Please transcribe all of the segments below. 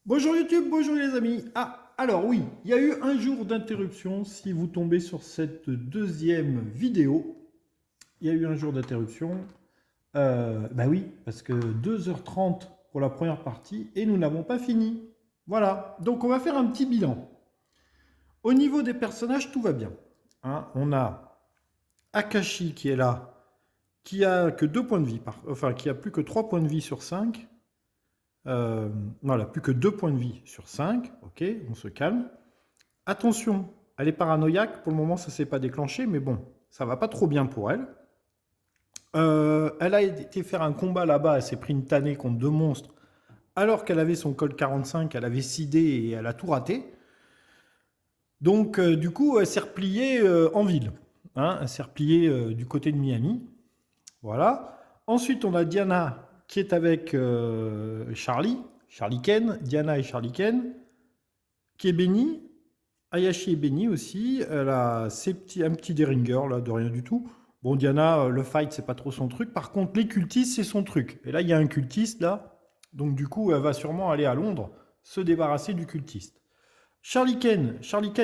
Bonjour YouTube, bonjour les amis. Ah, alors oui, il y a eu un jour d'interruption. Si vous tombez sur cette deuxième vidéo, il y a eu un jour d'interruption. Bah oui, parce que 2h30 pour la première partie et nous n'avons pas fini. Voilà, donc on va faire un petit bilan. Au niveau des personnages, tout va bien. Hein, on a Akashi qui est là, qui a que 2 points de vie, enfin qui a plus que 3 points de vie sur 5. Voilà, plus que 2 points de vie sur 5. Ok, on se calme. Attention, elle est paranoïaque. Pour le moment, ça ne s'est pas déclenché, mais bon, ça va pas trop bien pour elle. Elle a été faire un combat là-bas. Elle s'est pris une tannée contre 2 monstres. Alors qu'elle avait son col 45, elle avait sidé et elle a tout raté. Donc, du coup, elle s'est repliée en ville. Hein, elle s'est repliée du côté de Miami. Voilà. Ensuite, on a Diana qui est avec Charlie Ken, Diana et Charlie Ken, qui est bénie. Ayashi est bénie aussi. Elle a un petit Derringer, là, de rien du tout. Bon, Diana, le fight, c'est pas trop son truc. Par contre, les cultistes, c'est son truc. Et là, il y a un cultiste, là. Donc, du coup, elle va sûrement aller à Londres se débarrasser du cultiste. Charlie Ken,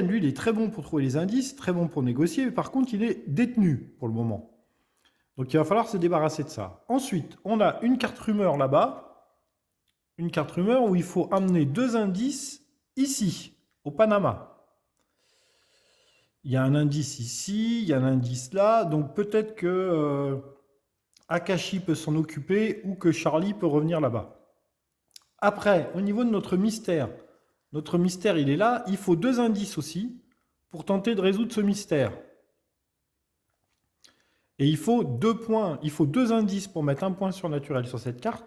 lui, il est très bon pour trouver les indices, très bon pour négocier. Mais par contre, il est détenu pour le moment. Donc, il va falloir se débarrasser de ça. Ensuite, on a une carte rumeur là-bas. Une carte rumeur où il faut amener 2 indices ici, au Panama. Il y a un indice ici, il y a un indice là, donc peut-être que Akashi peut s'en occuper ou que Charlie peut revenir là-bas. Après, au niveau de notre mystère il est là, il faut 2 indices aussi pour tenter de résoudre ce mystère. Et il faut 2 points, il faut 2 indices pour mettre un point surnaturel sur cette carte,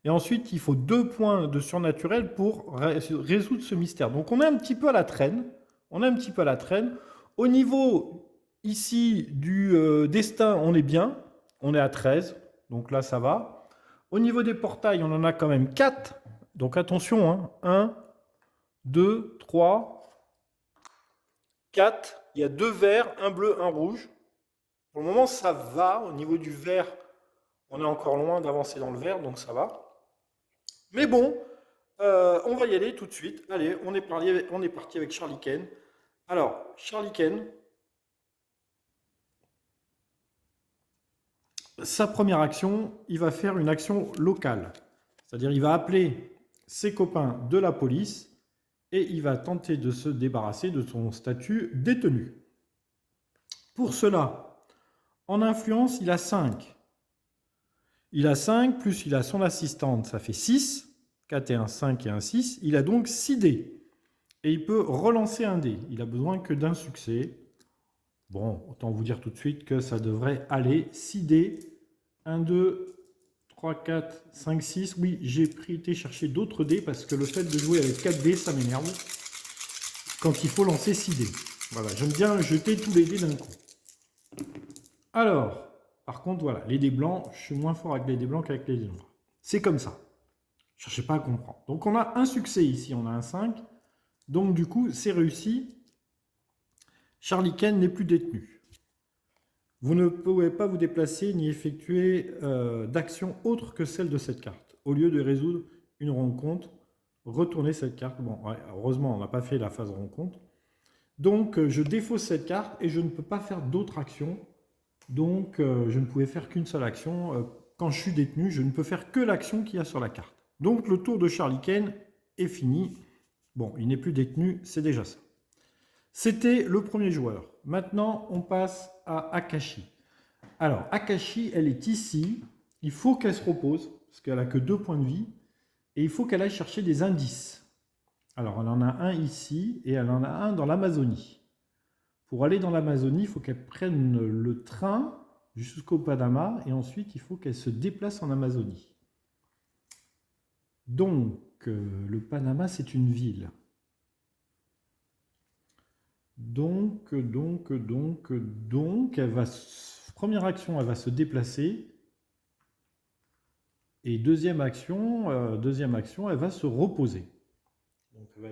et ensuite il faut 2 points de surnaturel pour résoudre ce mystère. Donc on est un petit peu à la traîne, Au niveau ici du destin, on est bien, on est à 13, donc là ça va. Au niveau des portails, on en a quand même 4, donc attention, hein, 1, 2, 3, 4, il y a 2 verts, un bleu, un rouge. Pour le moment, ça va. Au niveau du vert, on est encore loin d'avancer dans le vert, donc ça va. Mais bon, on va y aller tout de suite. Allez, on est parti avec Charlie Ken. Alors, Charlie Ken, sa première action, il va faire une action locale. C'est-à-dire, il va appeler ses copains de la police et il va tenter de se débarrasser de son statut détenu. Pour cela, en influence, il a 5. Il a 5, plus il a son assistante, ça fait 6. 4 et 1, 5 et 1, 6. Il a donc 6 dés. Et il peut relancer un dé. Il a besoin que d'un succès. Bon, autant vous dire tout de suite que ça devrait aller. 6 dés. 1, 2, 3, 4, 5, 6. Oui, j'ai été chercher d'autres dés parce que le fait de jouer avec 4 dés, ça m'énerve. Quand il faut lancer 6 dés. Voilà, j'aime bien jeter tous les dés d'un coup. Alors, par contre, voilà, les dés blancs, je suis moins fort avec les dés blancs qu'avec les dés noirs. C'est comme ça. Je ne cherchez pas à comprendre. Donc on a un succès ici, on a un 5. Donc du coup, c'est réussi. Charlie Ken n'est plus détenu. Vous ne pouvez pas vous déplacer ni effectuer d'action autre que celle de cette carte. Au lieu de résoudre une rencontre, retournez cette carte. Bon, ouais, heureusement, on n'a pas fait la phase rencontre. Donc je défausse cette carte et je ne peux pas faire d'autres actions. Donc je ne pouvais faire qu'une seule action. Quand je suis détenu, je ne peux faire que l'action qu'il y a sur la carte. Donc le tour de Charlie Ken est fini. Bon, il n'est plus détenu, c'est déjà ça. C'était le premier joueur. Maintenant, on passe à Akashi. Alors, Akashi, elle est ici. Il faut qu'elle se repose, parce qu'elle n'a que 2 points de vie. Et il faut qu'elle aille chercher des indices. Alors, elle en a un ici, et elle en a un dans l'Amazonie. Pour aller dans l'Amazonie, il faut qu'elle prenne le train jusqu'au Panama, et ensuite, il faut qu'elle se déplace en Amazonie. Donc, le Panama, c'est une ville. Donc, première action, elle va se déplacer. Et deuxième action, elle va se reposer. Donc, elle va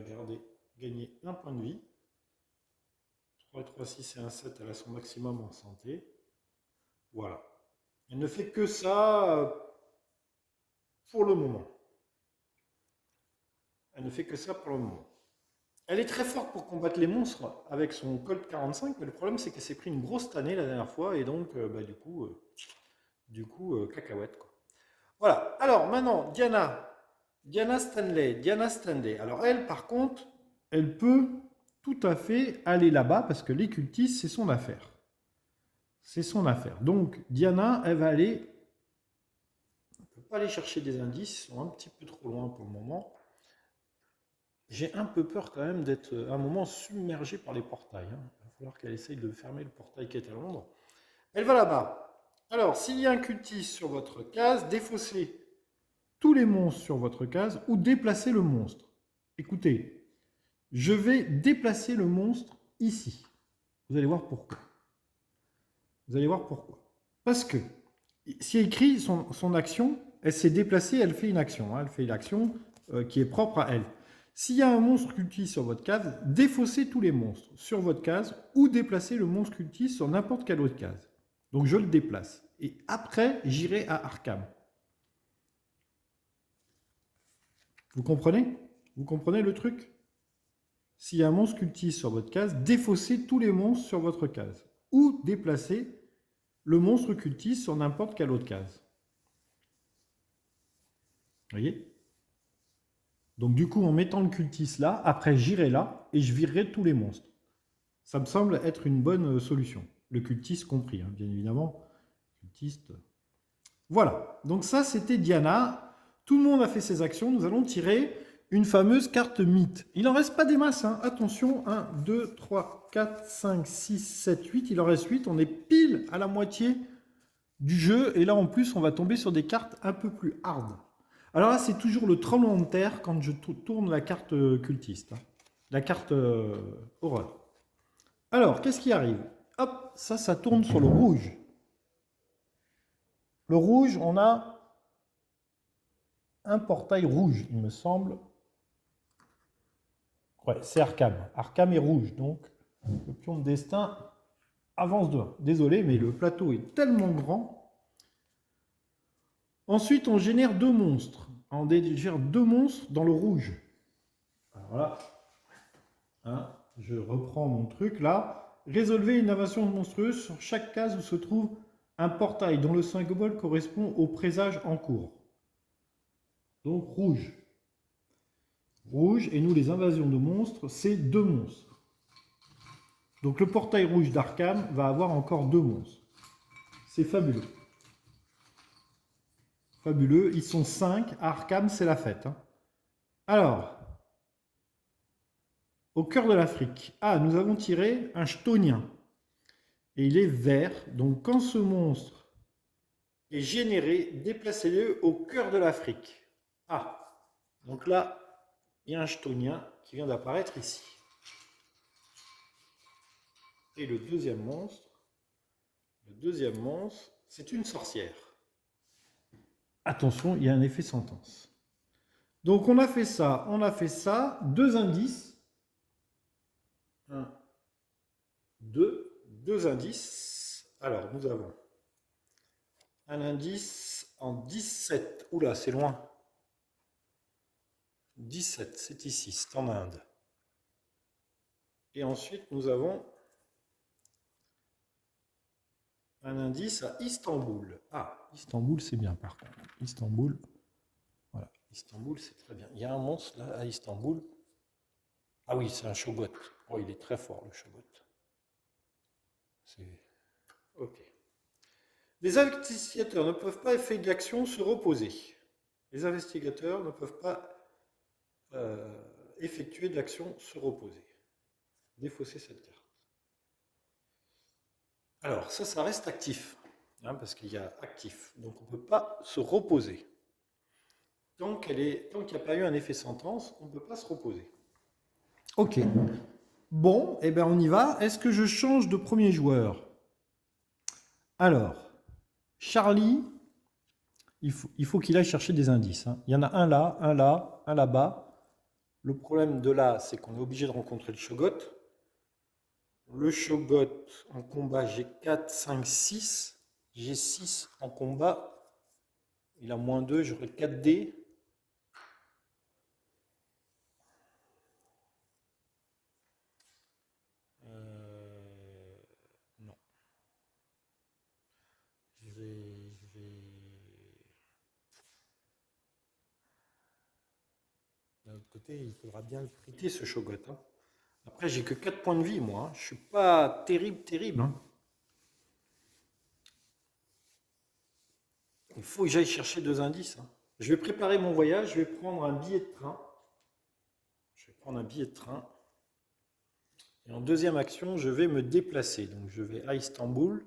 gagner un point de vie. 3, 3, 6 et 1, 7, elle a son maximum en santé. Voilà. Elle ne fait que ça pour le moment. Elle ne fait que ça pour le moment. Elle est très forte pour combattre les monstres avec son Colt 45, mais le problème c'est qu'elle s'est pris une grosse tannée la dernière fois et donc cacahuète quoi. Voilà. Alors maintenant, Diana Stanley. Diana Stanley. Alors elle, par contre, elle peut tout à fait aller là-bas parce que les cultistes, c'est son affaire. C'est son affaire. Donc Diana, elle va aller. On ne peut pas aller chercher des indices, ils sont un petit peu trop loin pour le moment. J'ai un peu peur quand même d'être à un moment submergé par les portails, hein. Il va falloir qu'elle essaye de fermer le portail qui est à Londres. Elle va là-bas. Alors, s'il y a un cultiste sur votre case, défaussez tous les monstres sur votre case ou déplacez le monstre. Écoutez, je vais déplacer le monstre ici. Vous allez voir pourquoi. Vous allez voir pourquoi. Parce que, si elle écrit son action, elle s'est déplacée, elle fait une action. Hein, elle fait une action qui est propre à elle. S'il y a un monstre cultiste sur votre case, défaussez tous les monstres sur votre case ou déplacez le monstre cultiste sur n'importe quelle autre case. Donc je le déplace. Et après, j'irai à Arkham. Vous comprenez? Vous comprenez le truc? S'il y a un monstre cultiste sur votre case, défaussez tous les monstres sur votre case. Ou déplacez le monstre cultiste sur n'importe quelle autre case. Vous voyez? Donc du coup, en mettant le cultiste là, après j'irai là et je virerai tous les monstres. Ça me semble être une bonne solution. Le cultiste compris, hein, bien évidemment. Cultiste. Voilà. Donc ça, c'était Diana. Tout le monde a fait ses actions. Nous allons tirer une fameuse carte mythe. Il n'en reste pas des masses. Hein. Attention, 1, 2, 3, 4, 5, 6, 7, 8. Il en reste 8. On est pile à la moitié du jeu. Et là, en plus, on va tomber sur des cartes un peu plus hard. Alors là, c'est toujours le tremblement de terre quand je tourne la carte cultiste. Hein. La carte horreur. Alors, qu'est-ce qui arrive? Hop, ça tourne sur le rouge. Le rouge, on a un portail rouge, il me semble. Ouais, c'est Arkham. Arkham est rouge, donc le pion de destin avance de 1. Désolé, mais le plateau est tellement grand. Ensuite, on génère 2 monstres. On génère 2 monstres dans le rouge. Alors là, hein, je reprends mon truc là. Résolvez une invasion monstrueuse sur chaque case où se trouve un portail dont le symbole correspond au présage en cours. Donc rouge. Rouge, et nous les invasions de monstres, c'est 2 monstres. Donc le portail rouge d'Arkham va avoir encore 2 monstres. C'est fabuleux. Fabuleux, ils sont 5. À Arkham, c'est la fête. Hein. Alors, au cœur de l'Afrique. Ah, nous avons tiré un chtonien. Et il est vert. Donc quand ce monstre est généré, déplacez-le au cœur de l'Afrique. Ah, donc là, il y a un chtonien qui vient d'apparaître ici. Et le deuxième monstre, c'est une sorcière. Attention, il y a un effet sentence. Donc on a fait ça, 2 indices. 1, 2 indices. Alors nous avons un indice en 17. Oula, c'est loin. 17, c'est ici, c'est en Inde. Et ensuite nous avons un indice à Istanbul. Ah, Istanbul, c'est bien par contre. Istanbul, voilà. Istanbul, c'est très bien. Il y a un monstre là à Istanbul. Ah oui, c'est un Shogot. Oh, il est très fort le Shogot. C'est... Ok. Les investigateurs ne peuvent pas effectuer d'action se reposer. Les investigateurs ne peuvent pas effectuer d'action se reposer. Défausser cette carte. Alors, ça reste actif, hein, parce qu'il y a actif. Donc, on ne peut pas se reposer. Tant qu'il n'y a pas eu un effet sentence, on ne peut pas se reposer. Ok. Bon, eh bien, on y va. Est-ce que je change de premier joueur? Alors, Charlie, il faut qu'il aille chercher des indices. Hein. Il y en a un là, un là-bas. Le problème de là, c'est qu'on est obligé de rencontrer le Shogot. Le Shogot en combat, j'ai 4, 5, 6. J'ai 6 en combat. Il a moins 2, j'aurai 4 dés. autre côté, il faudra bien le friter ce shogot. Hein. Après, j'ai que 4 points de vie, moi. Hein. Je suis pas terrible, terrible. Hein. Il faut que j'aille chercher 2 indices. Hein. Je vais préparer mon voyage. Je vais prendre un billet de train. Je vais prendre un billet de train. Et en deuxième action, je vais me déplacer. Donc, je vais à Istanbul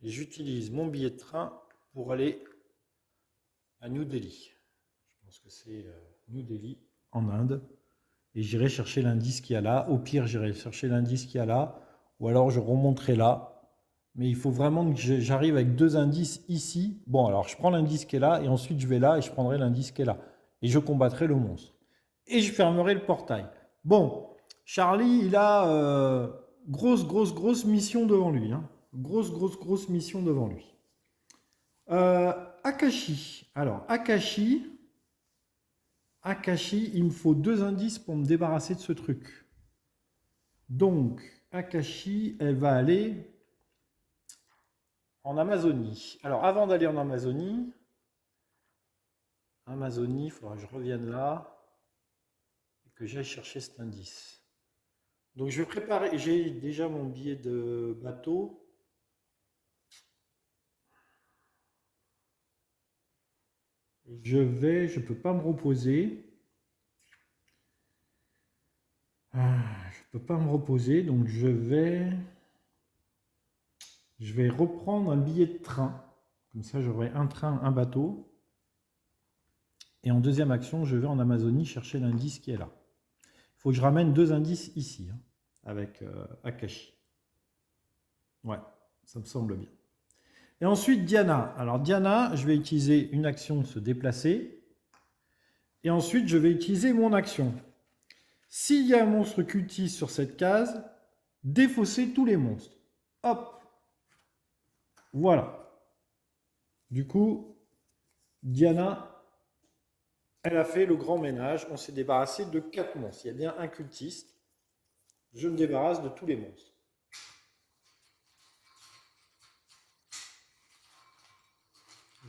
et j'utilise mon billet de train pour aller à New Delhi. Je pense que c'est New Delhi en Inde. Et j'irai chercher l'indice qu'il y a là. Au pire, j'irai chercher l'indice qu'il y a là. Ou alors, je remonterai là. Mais il faut vraiment que j'arrive avec 2 indices ici. Bon, alors, je prends l'indice qui est là. Et ensuite, je vais là et je prendrai l'indice qui est là. Et je combattrai le monstre. Et je fermerai le portail. Bon, Charlie, il a grosse mission devant lui. Hein. Grosse mission devant lui. Akashi. Alors, Akashi, il me faut 2 indices pour me débarrasser de ce truc. Donc, Akashi, elle va aller en Amazonie. Alors, avant d'aller en Amazonie, il faudra que je revienne là et que j'aille chercher cet indice. Donc, je vais préparer, j'ai déjà mon billet de bateau. Je peux pas me reposer. Je peux pas me reposer, donc je vais reprendre un billet de train. Comme ça, j'aurai un train, un bateau. Et en deuxième action, je vais en Amazonie chercher l'indice qui est là. Il faut que je ramène 2 indices ici, hein, avec Akashi. Ouais, ça me semble bien. Et ensuite, Diana. Alors, Diana, je vais utiliser une action se déplacer. Et ensuite, je vais utiliser mon action. S'il y a un monstre cultiste sur cette case, défausser tous les monstres. Hop. Voilà. Du coup, Diana, elle a fait le grand ménage. On s'est débarrassé de 4 monstres. Il y a bien un cultiste. Je me débarrasse de tous les monstres.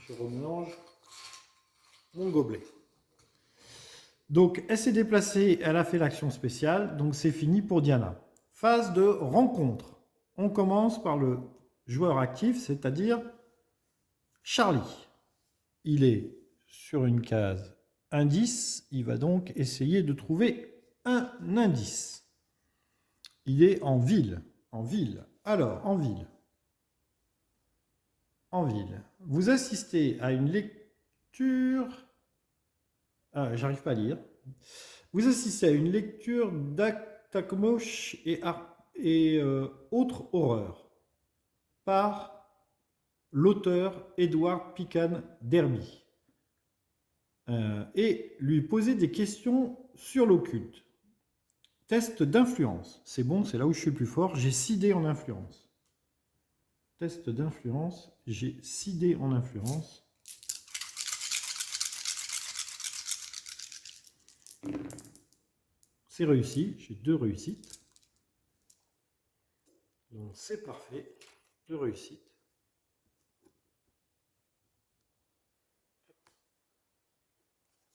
Je remélange mon gobelet. Donc, elle s'est déplacée, elle a fait l'action spéciale. Donc, c'est fini pour Diana. Phase de rencontre. On commence par le joueur actif, c'est-à-dire Charlie. Il est sur une case indice. Il va donc essayer de trouver un indice. Il est en ville. En ville. Alors, en ville. En ville. Vous assistez à une lecture... Ah, j'arrive pas à lire. Vous assistez à une lecture d'Aktamosh et autres horreurs par l'auteur Edward Pican Derby et lui poser des questions sur l'occulte. Test d'influence. C'est bon, c'est là où je suis le plus fort. J'ai 6 dés en influence. Test d'influence. J'ai 6 dés en influence. C'est réussi. J'ai 2 réussites. Donc c'est parfait. 2 réussites.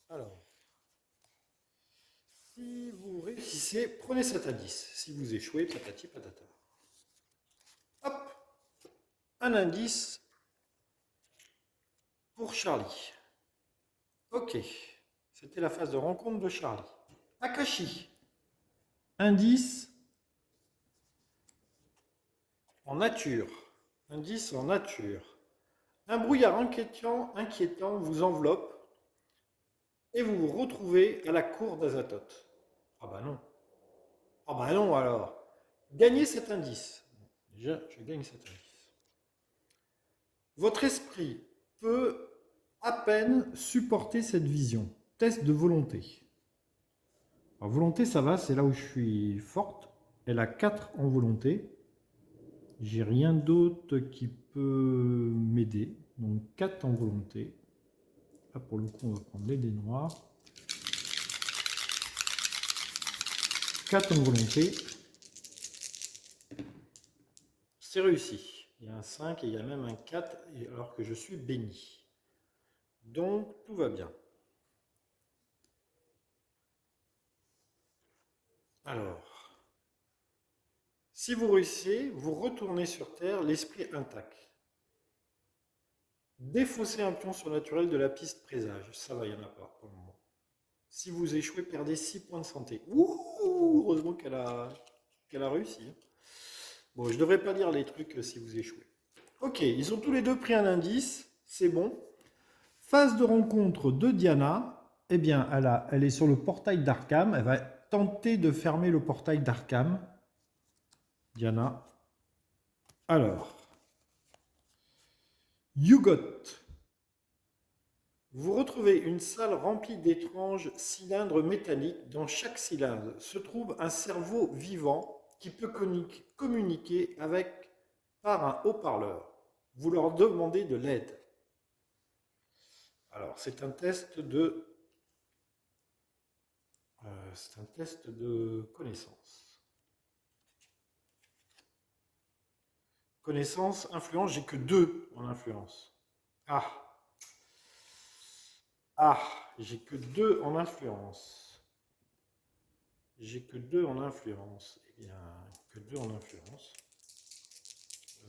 Alors, si vous réussissez, prenez cet indice. Si vous échouez, patati patata. Hop, un indice pour Charlie. Ok, c'était la phase de rencontre de Charlie. Akashi. Indice en nature. Indice en nature. Un brouillard inquiétant vous enveloppe et vous vous retrouvez à la cour d'Azathoth. Ah bah non. Ah bah non alors. Gagnez cet indice. Déjà, je gagne cet indice. Votre esprit peut à peine supporter cette vision. Test de volonté. Alors, volonté, ça va, c'est là où je suis forte. Elle a 4 en volonté. J'ai rien d'autre qui peut m'aider. Donc 4 en volonté. Là, pour le coup, on va prendre les dés noirs. 4 en volonté. C'est réussi. Il y a un 5 et il y a même un 4, alors que je suis béni. Donc, tout va bien. Alors, si vous réussissez, vous retournez sur Terre, l'esprit intact. Défaussez un pion surnaturel de la piste présage. Ça va, il n'y en a pas pour le moment. Si vous échouez, perdez 6 points de santé. Ouh, heureusement qu'elle a réussi. Hein. Bon, je ne devrais pas lire les trucs si vous échouez. Ok, ils ont tous les deux pris un indice. C'est bon. Phase de rencontre de Diana. Eh bien, elle est sur le portail d'Arkham. Elle va tenter de fermer le portail d'Arkham. Diana. Alors. Hugot. Vous retrouvez une salle remplie d'étranges cylindres métalliques. Dans chaque cylindre se trouve un cerveau vivant qui peut communiquer par un haut-parleur. Vous leur demandez de l'aide. Alors, c'est un test de connaissance. Connaissance, influence, j'ai que 2 en influence. J'ai que 2 en influence. J'ai que 2 en influence. Eh bien, que 2 en influence.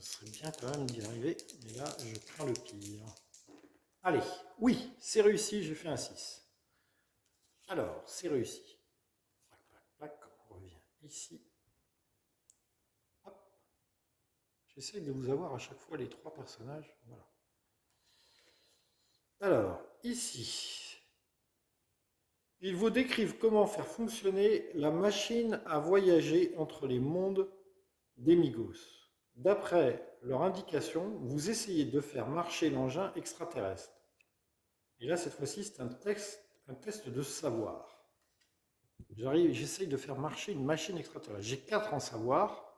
Ce serait bien quand même d'y arriver, mais là, je crains le pire. Allez, oui, c'est réussi, j'ai fait un 6. Alors, c'est réussi. On revient ici. Hop. J'essaye de vous avoir à chaque fois les 3 personnages. Voilà. Alors, ici, ils vous décrivent comment faire fonctionner la machine à voyager entre les mondes des Migos. D'après leur indication, vous essayez de faire marcher l'engin extraterrestre. Et là, cette fois-ci, c'est un test de savoir. J'essaye de faire marcher une machine extraterrestre. J'ai 4 en savoir.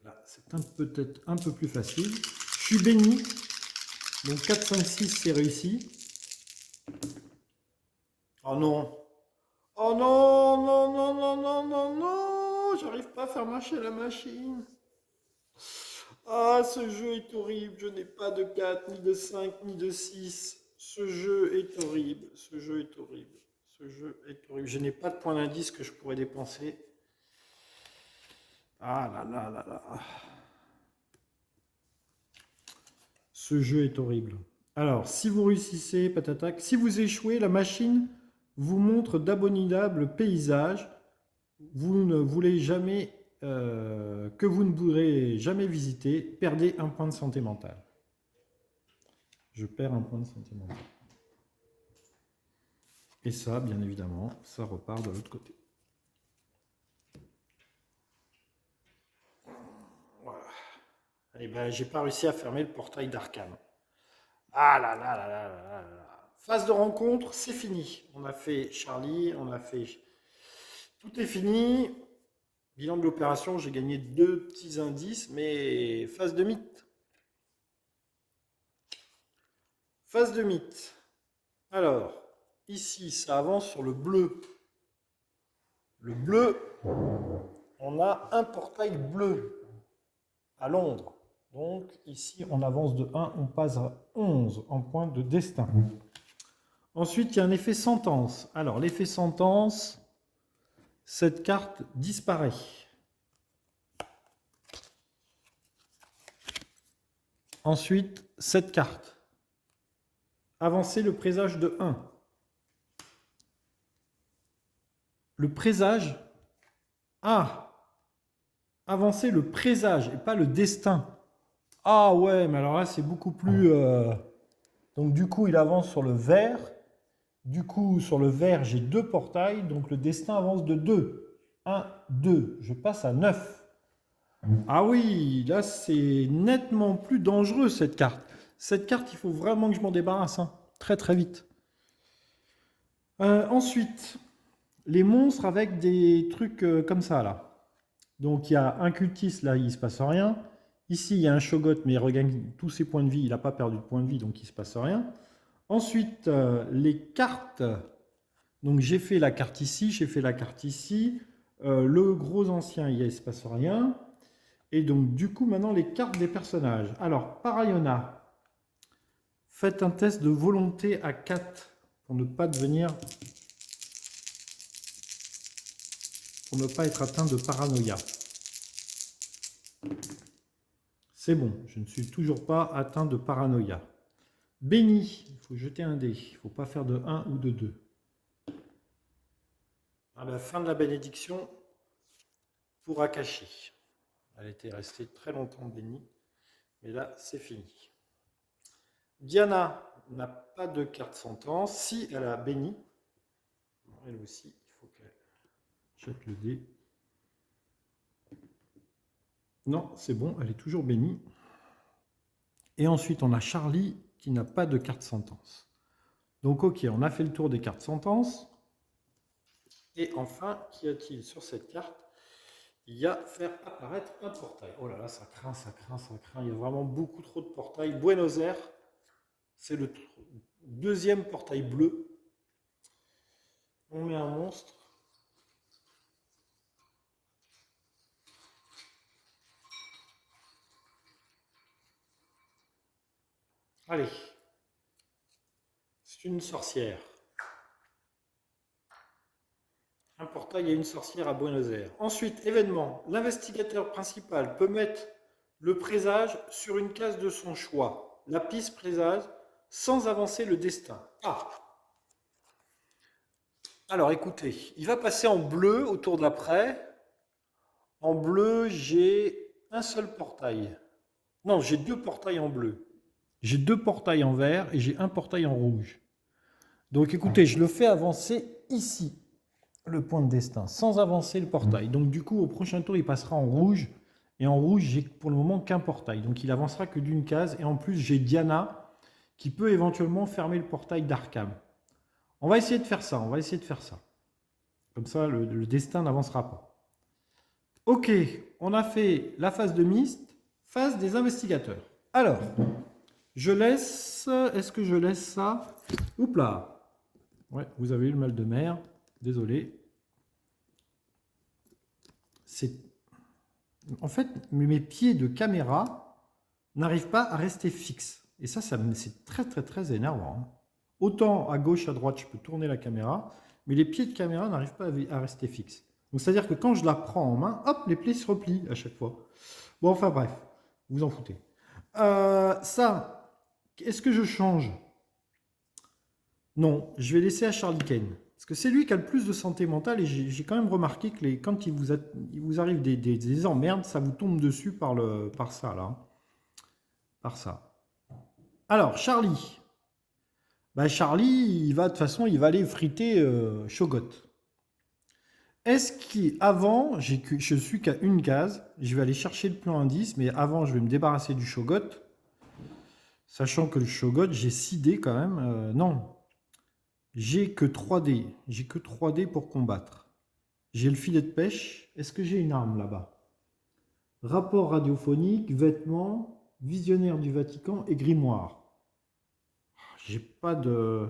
Là, c'est peut-être un peu plus facile. Je suis béni. Donc 4, 5, 6, c'est réussi. Oh non. Oh non, non, non, non, non, non, non. J'arrive pas à faire marcher la machine. Ah, ce jeu est horrible. Je n'ai pas de 4, ni de 5, ni de 6. Ce jeu est horrible. Ce jeu est horrible. Ce jeu est horrible. Je n'ai pas de point d'indice que je pourrais dépenser. Ah là là là là. Ce jeu est horrible. Alors, si vous réussissez, patatac. Si vous échouez, la machine vous montre d'abominables paysages. Vous ne voulez jamais que vous ne voudrez jamais visiter. Perdez un point de santé mentale. Je perds un point de santé mentale. Et ça, bien évidemment, ça repart de l'autre côté. Voilà. Eh ben, j'ai pas réussi à fermer le portail d'Arkham. Ah là là là là là là. Phase de rencontre, c'est fini. On a fait Charlie, on a fait... Tout est fini. Bilan de l'opération, j'ai gagné 2 petits indices, mais phase de mythe. Phase de mythe. Alors, ici, ça avance sur le bleu. Le bleu, on a un portail bleu à Londres. Donc, ici, on avance de 1, on passe à 11 en point de destin. Ensuite, il y a un effet sentence. Alors, l'effet sentence, cette carte disparaît. Ensuite, cette carte. Avancer le présage de 1. Le présage. Ah, avancer le présage et pas le destin. Ah ouais, mais alors là, c'est beaucoup plus... Donc du coup, il avance sur le vert. Du coup, sur le vert, j'ai 2 portails. Donc le destin avance de 2. 1, 2. Je passe à 9. Ah oui, là, c'est nettement plus dangereux, cette carte. Cette carte, il faut vraiment que je m'en débarrasse. Hein. Très, très vite. Ensuite, les monstres avec des trucs comme ça, là. Donc, il y a un cultiste, là, il ne se passe rien. Ici, il y a un Shogot, mais il regagne tous ses points de vie. Il n'a pas perdu de points de vie, donc il ne se passe rien. Ensuite, les cartes. Donc, j'ai fait la carte ici, j'ai fait la carte ici. Le gros ancien, il ne se passe rien. Et donc, du coup, maintenant, les cartes des personnages. Alors, Parayona, faites un test de volonté à 4 pour ne pas devenir... pour ne pas être atteint de paranoïa. C'est bon, je ne suis toujours pas atteint de paranoïa. Béni, il faut jeter un dé, il ne faut pas faire de 1 ou de 2. À la fin de la bénédiction, pour Akashi. Elle était restée très longtemps bénie, mais là, c'est fini. Diana n'a pas de carte sentence. Si elle a béni, elle aussi, il faut qu'elle jette le dé. Non, c'est bon, elle est toujours bénie. Et ensuite, on a Charlie qui n'a pas de carte sentence. Donc, ok, on a fait le tour des cartes sentence. Et enfin, qu'y a-t-il sur cette carte? Il y a faire apparaître un portail. Oh là là, ça craint, ça craint, ça craint. Il y a vraiment beaucoup trop de portails. Buenos Aires, c'est le deuxième portail bleu. On met un monstre. Allez. C'est une sorcière. Un portail et une sorcière à Buenos Aires. Ensuite, événement. L'investigateur principal peut mettre le présage sur une case de son choix. La piste présage sans avancer le destin. Ah. Alors écoutez, il va passer en bleu autour d'après. En bleu, j'ai un seul portail. Non, j'ai deux portails en bleu. J'ai deux portails en vert et j'ai un portail en rouge. Donc écoutez, je le fais avancer ici, le point de destin, sans avancer le portail. Donc du coup, au prochain tour, il passera en rouge. Et en rouge, j'ai pour le moment qu'un portail. Donc il avancera que d'une case. Et en plus, j'ai Diana qui peut éventuellement fermer le portail d'Arkham. On va essayer de faire ça, on va essayer de faire ça. Comme ça, le destin n'avancera pas. Ok, on a fait la phase de Myst, phase des investigateurs. Alors, je laisse... Est-ce que je laisse ça? Oups là. Ouais, vous avez eu le mal de mer. Désolé. C'est... En fait, mes pieds de caméra n'arrivent pas à rester fixes. Et ça c'est très très très énervant. Hein. Autant à gauche, à droite, je peux tourner la caméra, mais les pieds de caméra n'arrivent pas à rester fixes. Donc c'est-à-dire que quand je la prends en main, hop, les plis se replient à chaque fois. Bon, enfin bref, vous en foutez. Ça, est-ce que je change? Non, je vais laisser à Charlie Kane. Parce que c'est lui qui a le plus de santé mentale et j'ai quand même remarqué que quand il vous arrive des emmerdes, ça vous tombe dessus par ça, là. Par ça. Alors, Charlie. Bah, Charlie, de toute façon, il va aller friter Shogot. Est-ce qu'avant, je suis qu'à une case, je vais aller chercher le plan indice, mais avant, je vais me débarrasser du Shogot. Sachant que le Shogot, j'ai 6 dés quand même. Non, j'ai que 3 dés. J'ai que 3 dés pour combattre. J'ai le filet de pêche. Est-ce que j'ai une arme là-bas? Rapport radiophonique, vêtements, visionnaire du Vatican et grimoire. J'ai pas de...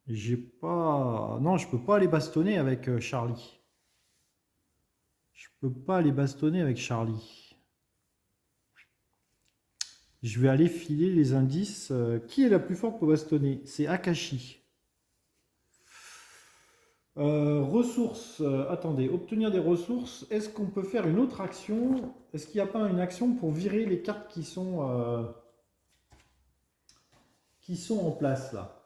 J'ai pas... Non, je peux pas aller bastonner avec Charlie. Je peux pas aller bastonner avec Charlie. Je vais aller filer les indices. Qui est la plus forte pour bastonner? C'est Akashi. Ressources. Attendez, obtenir des ressources. Est-ce qu'on peut faire une autre action? Est-ce qu'il n'y a pas une action pour virer les cartes qui sont en place là?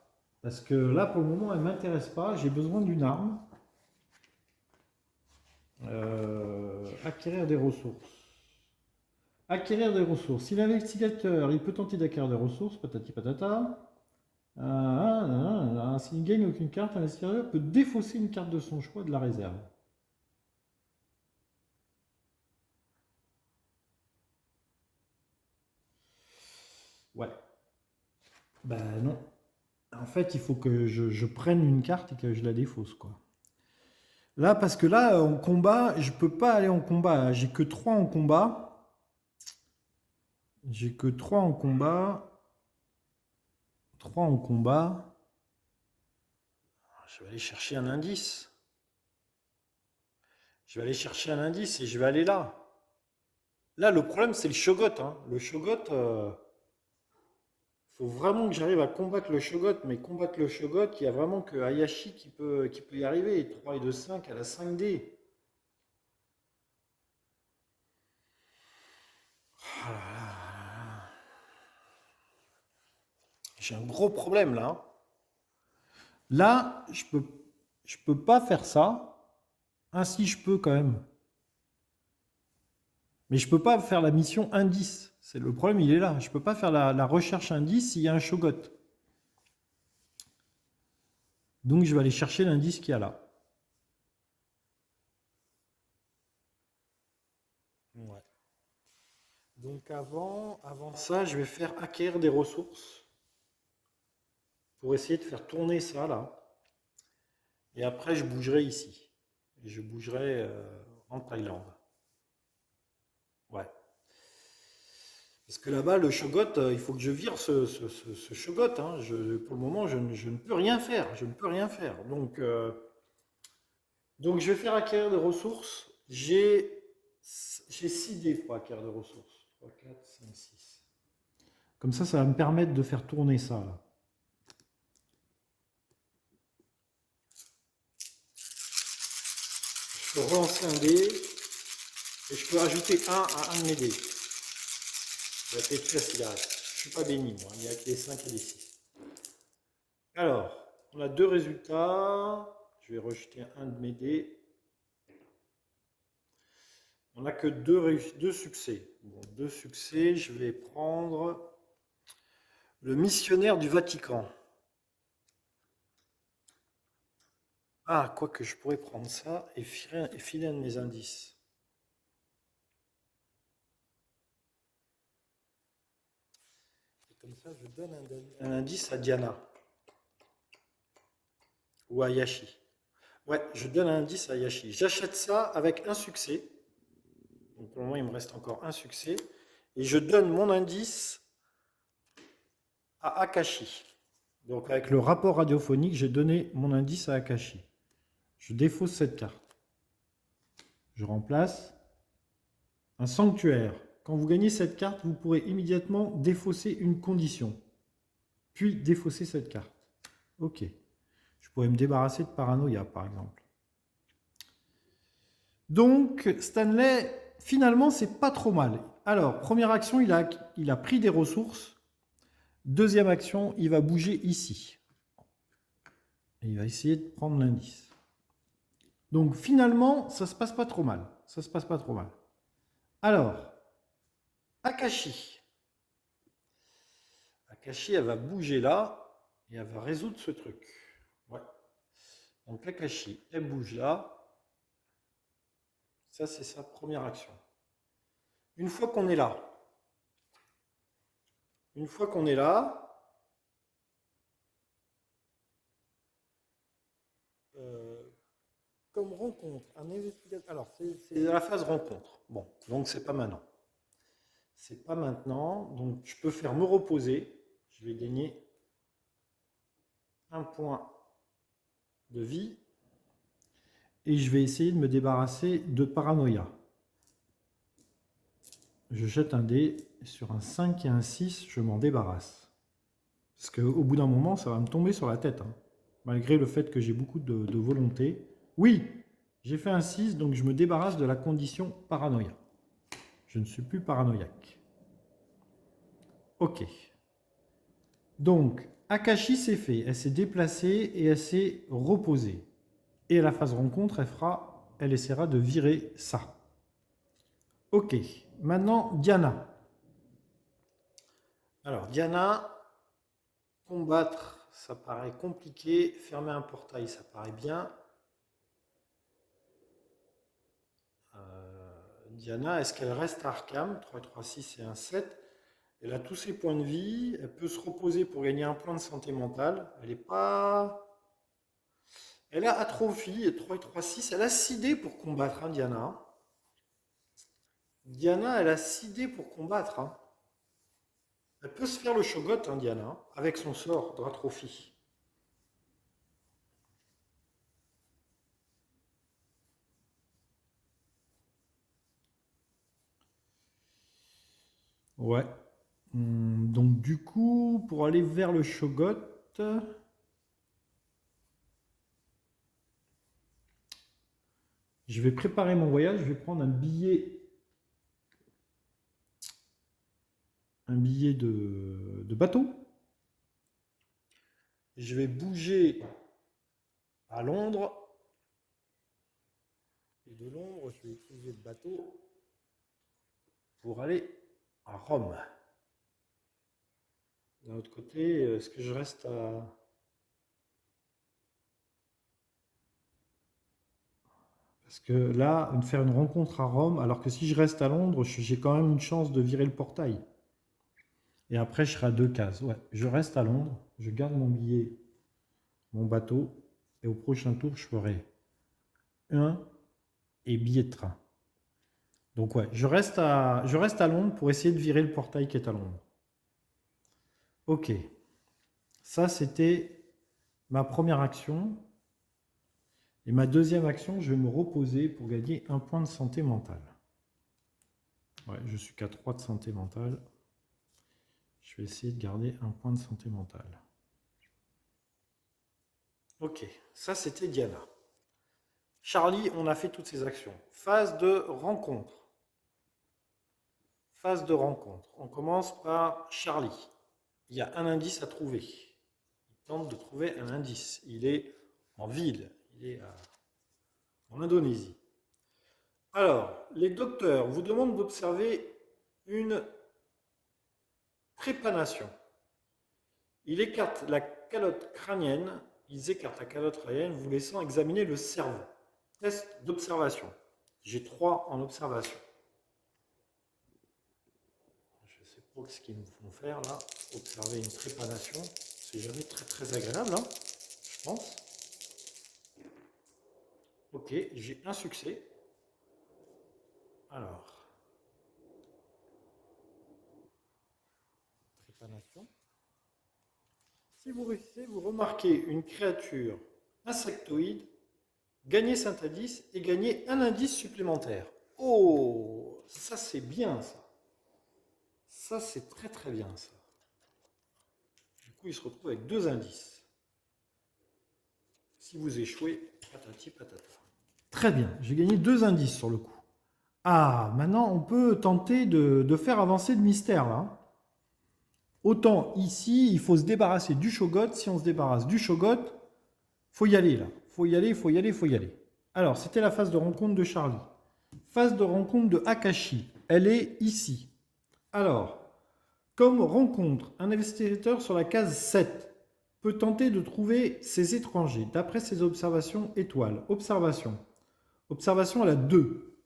Parce que là, pour le moment, elle ne m'intéresse pas. J'ai besoin d'une arme. Acquérir des ressources. Acquérir des ressources. Si l'investigateur, il peut tenter d'acquérir des ressources, patati patata. S'il ne gagne aucune carte, l'investigateur peut défausser une carte de son choix de la réserve. Ouais. Ben non. En fait, il faut que je prenne une carte et que je la défausse, quoi. Là, parce que là, en combat, je peux pas aller en combat. J'ai que 3 en combat. J'ai que 3 en combat. 3 en combat. Je vais aller chercher un indice. Je vais aller chercher un indice et je vais aller là. Là, le problème, c'est le Shogot. Hein. Le Shogot, faut vraiment que j'arrive à combattre le Shogot, mais combattre le Shogot, il y a vraiment que Hayashi qui peut y arriver. 3 et 2, 5 à la 5D. Ah là là. J'ai un gros problème là, hein. Là, je peux pas faire ça. Ainsi, je peux quand même. Mais je peux pas faire la mission indice. C'est le problème, il est là. Je peux pas faire la recherche indice s'il y a un Shogot. Donc, je vais aller chercher l'indice qu'il y a là. Ouais. Donc, avant ça, je vais faire acquérir des ressources pour essayer de faire tourner ça là. Et après, je bougerai ici. Et je bougerai en Thaïlande. Ouais. Parce que là-bas, le Shogot, il faut que je vire ce Shogot, hein. Pour le moment, je ne peux rien faire. Je ne peux rien faire. Donc je vais faire acquérir des ressources. J'ai 6 dés pour acquérir des ressources. 3, 4, 5, 6. Comme ça va me permettre de faire tourner ça, là. Je peux relancer un dé et je peux rajouter un à un de mes dés. Ça va être efficace s'il reste. Je ne suis pas béni, moi. Il n'y a que les 5 et les 6. Alors, on a deux résultats. Je vais rejeter un de mes dés. On n'a que deux succès. Bon, deux succès, je vais prendre le missionnaire du Vatican. Ah, quoique je pourrais prendre ça et filer un de mes indices. Et comme ça, je donne un indice à Diana. Ou à Yashi. Ouais, je donne un indice à Yashi. J'achète ça avec un succès. Donc pour le moment, il me reste encore un succès. Et je donne mon indice à Akashi. Donc avec le rapport radiophonique, j'ai donné mon indice à Akashi. Je défausse cette carte. Je remplace un sanctuaire. Quand vous gagnez cette carte, vous pourrez immédiatement défausser une condition. Puis défausser cette carte. Ok. Je pourrais me débarrasser de paranoïa, par exemple. Donc, Stanley, finalement, c'est pas trop mal. Alors, première action, il a pris des ressources. Deuxième action, il va bouger ici. Et il va essayer de prendre l'indice. Donc, finalement, ça se passe pas trop mal. Ça se passe pas trop mal. Alors, Akashi. Akashi, elle va bouger là et elle va résoudre ce truc. Ouais. Donc, Akashi, elle bouge là. Ça, c'est sa première action. Une fois qu'on est là, comme rencontre, un investigateur. Alors, c'est la phase rencontre. Bon, donc c'est pas maintenant. C'est pas maintenant. Donc, je peux faire me reposer. Je vais gagner un point de vie. Et je vais essayer de me débarrasser de paranoïa. Je jette un dé. Sur un 5 et un 6, je m'en débarrasse. Parce qu'au bout d'un moment, ça va me tomber sur la tête, hein. Malgré le fait que j'ai beaucoup de volonté. Oui, j'ai fait un 6, donc je me débarrasse de la condition paranoïa. Je ne suis plus paranoïaque. Ok. Donc, Akashi c'est fait. Elle s'est déplacée et elle s'est reposée. Et à la phase rencontre, elle essaiera de virer ça. Ok. Maintenant, Diana. Alors, Diana, combattre, ça paraît compliqué. Fermer un portail, ça paraît bien. Diana, est-ce qu'elle reste à Arkham? 3, 3, 6 et 1, 7. Elle a tous ses points de vie. Elle peut se reposer pour gagner un point de santé mentale. Elle n'est pas... Elle a atrophie, 3 et 3, 6. Elle a 6 dés pour combattre, hein, Diana. Diana, elle a 6 dés pour combattre, hein. Elle peut se faire le shogot, hein, Diana, avec son sort d'atrophie. Ouais. Donc du coup, pour aller vers le Shogot, je vais préparer mon voyage. Je vais prendre un billet de bateau. Je vais bouger à Londres. Et de Londres, je vais utiliser le bateau pour aller à Rome. D'un autre côté, est-ce que je reste à... Parce que là, faire une rencontre à Rome, alors que si je reste à Londres, j'ai quand même une chance de virer le portail. Et après, je serai à 2 cases. Ouais, je reste à Londres, je garde mon billet, mon bateau, et au prochain tour, je ferai 1 et billet de train. Donc ouais, je reste à Londres pour essayer de virer le portail qui est à Londres. Ok, ça c'était ma première action. Et ma deuxième action, je vais me reposer pour gagner 1 point de santé mentale. Ouais, je suis qu'à 3 de santé mentale. Je vais essayer de garder 1 point de santé mentale. Ok, ça c'était Diana. Charlie, on a fait toutes ces actions. Phase de rencontre. Phase de rencontre. On commence par Charlie. Il y a un indice à trouver. Il tente de trouver un indice. Il est en ville. Il est en Indonésie. Alors, les docteurs vous demandent d'observer une trépanation. Ils écartent la calotte crânienne, vous laissant examiner le cerveau. Test d'observation. J'ai 3 en observation. Je ne sais pas ce qu'ils me font faire là. Observer une trépanation. C'est jamais très très agréable, hein, je pense. Ok, j'ai un succès. Alors. Trépanation. Si vous réussissez, vous remarquez une créature insectoïde, gagnez 5 indices et gagnez un indice supplémentaire. Oh, ça c'est bien ça. Ça c'est très très bien ça. Du coup, il se retrouve avec 2 indices. Si vous échouez, patati patata. Très bien, j'ai gagné 2 indices sur le coup. Ah, maintenant on peut tenter de faire avancer le mystère là. Autant ici, il faut se débarrasser du Shogot. Si on se débarrasse du Shogot, faut y aller là. Faut y aller, faut y aller, faut y aller. Alors, c'était la phase de rencontre de Charlie. Phase de rencontre de Akashi. Elle est ici. Alors, comme rencontre, un investigateur sur la case 7 peut tenter de trouver ces étrangers d'après ses observations étoiles. Observation. Observation à la 2.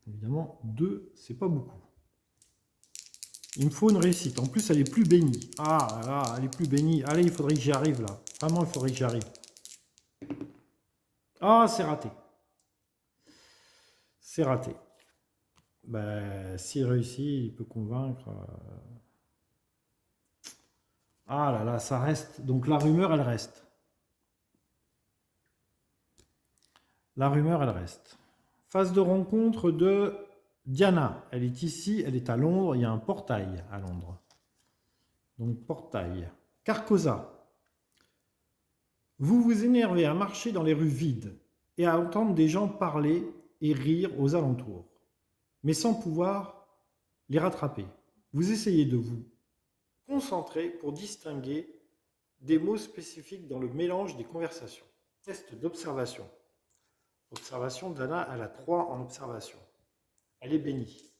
Évidemment, 2, c'est pas beaucoup. Il me faut une réussite. En plus, elle est plus bénie. Ah là, elle est plus bénie. Allez, il faudrait que j'y arrive là. Vraiment, il faudrait que j'y arrive. Ah, c'est raté. C'est raté. Ben, s'il réussit, il peut convaincre. Ah là là, ça reste. Donc la rumeur, elle reste. La rumeur, elle reste. Phase de rencontre de Diana. Elle est ici, elle est à Londres. Il y a un portail à Londres. Donc portail. Carcosa. Vous vous énervez à marcher dans les rues vides et à entendre des gens parler et rire aux alentours, mais sans pouvoir les rattraper. Vous essayez de vous concentrer pour distinguer des mots spécifiques dans le mélange des conversations. Test d'observation. Observation, Dana, elle a 3 en observation. Elle est bénie.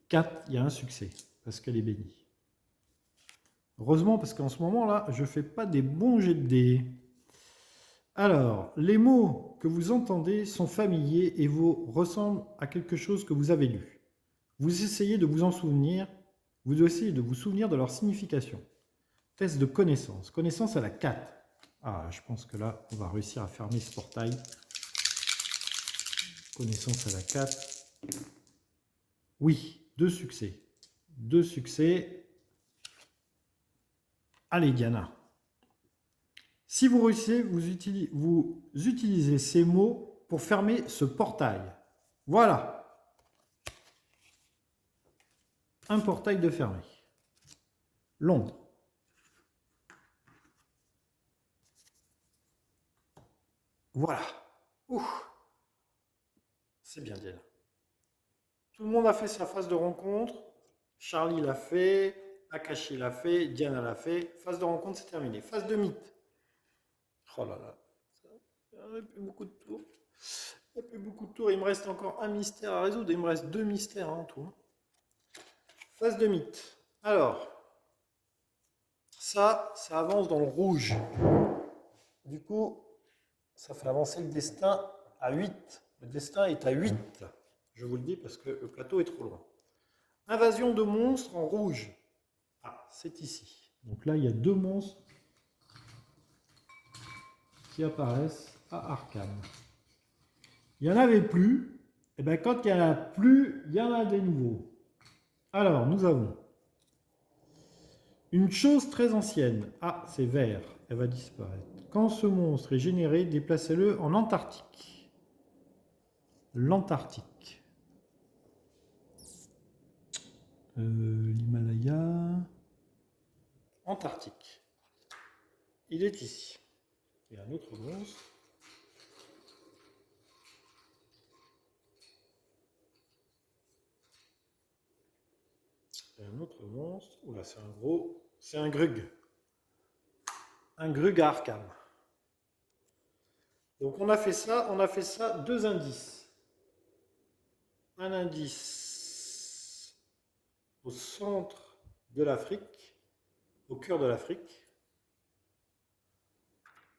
Quatre, il y a un succès, parce qu'elle est bénie. Heureusement, parce qu'en ce moment-là, je ne fais pas des bons jets de dés. Alors, les mots que vous entendez sont familiers et vous ressemblent à quelque chose que vous avez lu. Vous essayez de vous en souvenir, vous essayez de vous souvenir de leur signification. Test de connaissance. Connaissance à la 4. Ah, je pense que là, on va réussir à fermer ce portail. Connaissance à la 4. Oui, 2 succès. 2 succès. Allez, Diana. Si vous réussissez, vous utilisez ces mots pour fermer ce portail. Voilà. Un portail de fermé. Londres. Voilà. Ouf. C'est bien, Diana. Tout le monde a fait sa phase de rencontre. Charlie l'a fait. Akashi l'a fait. Diana l'a fait. Phase de rencontre, c'est terminé. Phase de mythe. Oh là là. Il n'y a plus beaucoup de tours. Il n'y a plus beaucoup de tours. Il me reste encore un mystère à résoudre. Il me reste 2 mystères en tout. Phase de mythe. Alors, ça avance dans le rouge. Du coup, ça fait avancer le destin à 8. Le destin est à 8. Je vous le dis parce que le plateau est trop loin. Invasion de monstres en rouge. Ah, c'est ici. Donc là, il y a 2 monstres qui apparaissent à Arkham. Il n'y en avait plus. Et bien quand il n'y en a plus, il y en a des nouveaux. Alors, nous avons une chose très ancienne. Ah, c'est vert. Elle va disparaître. Quand ce monstre est généré, déplacez-le en Antarctique. L'Antarctique. L'Himalaya. Antarctique. Il est ici. Il y a un autre monstre. Il y a un autre monstre. Oula, c'est un gros. C'est un grug. Un grug à Arkham. Donc on a fait ça, 2 indices. Un indice au centre de l'Afrique, au cœur de l'Afrique,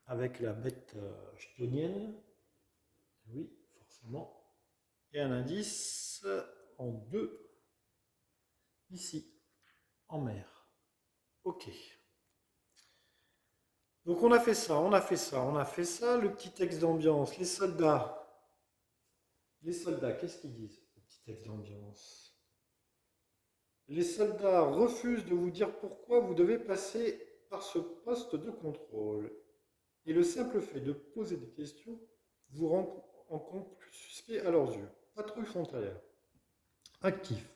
avec la bête chthonienne, oui, forcément, et un indice en 2, ici, en mer. Ok. Donc on a fait ça, le petit texte d'ambiance, les soldats, qu'est-ce qu'ils disent, le petit texte d'ambiance? Les soldats refusent de vous dire pourquoi vous devez passer par ce poste de contrôle. Et le simple fait de poser des questions vous rend encore plus suspect à leurs yeux. Patrouille frontalière. Actif.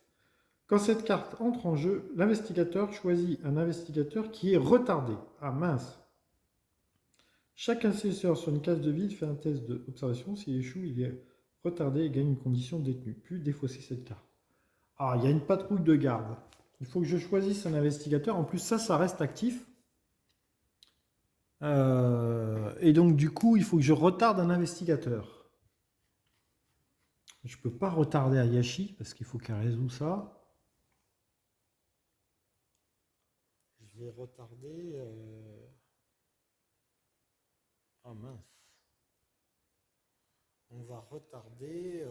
Quand cette carte entre en jeu, l'investigateur choisit un investigateur qui est retardé. Ah mince. Chaque investigateur sur une case de vide fait un test d'observation. S'il échoue, il est retardé et gagne une condition détenue. Puis défausser cette carte. Ah, il y a une patrouille de garde. Il faut que je choisisse un investigateur. En plus, ça reste actif. Et donc, du coup, il faut que je retarde un investigateur. Je ne peux pas retarder Ayashi parce qu'il faut qu'elle résout ça. Je vais retarder... Ah mince. On va retarder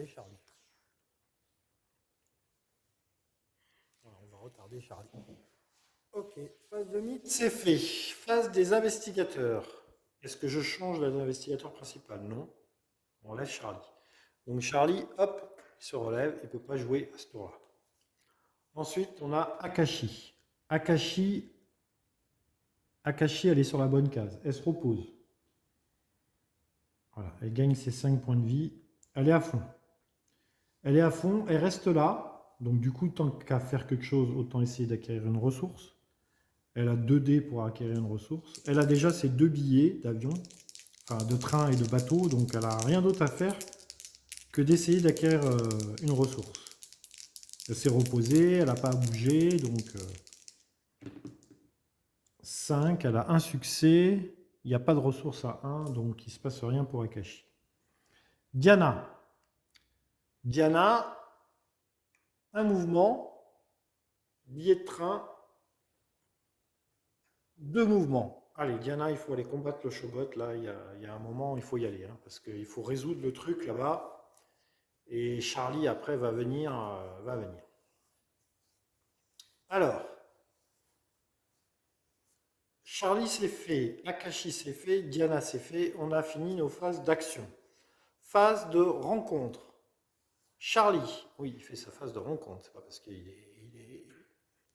Charlie. Voilà, on va retarder Charlie. Ok, phase de mythe, c'est fait. Phase des investigateurs. Est-ce que je change l'investigateur principal? Non. On laisse Charlie. Donc Charlie, hop, il se relève, il ne peut pas jouer à ce tour-là. Ensuite, on a Akashi. Akashi, elle est sur la bonne case. Elle se repose. Voilà, elle gagne ses 5 points de vie. Elle est à fond. Elle reste là. Donc du coup, tant qu'à faire quelque chose, autant essayer d'acquérir une ressource. Elle a 2 dés pour acquérir une ressource. Elle a déjà ses 2 billets d'avion, enfin de train et de bateau, donc elle n'a rien d'autre à faire que d'essayer d'acquérir une ressource. Elle s'est reposée, elle n'a pas à bouger, donc 5, elle a un succès, il n'y a pas de ressource à 1, donc il ne se passe rien pour Akashi. Diana, un mouvement, billet de train, 2 mouvements. Allez, Diana, il faut aller combattre le Shobot. Là, il y a un moment, il faut y aller. Hein, parce qu'il faut résoudre le truc là-bas. Et Charlie, après, va venir. Alors, Charlie c'est fait. Akashi c'est fait. Diana c'est fait. On a fini nos phases d'action. Phase de rencontre. Charlie, oui, il fait sa phase de rencontre. C'est pas parce qu'il est...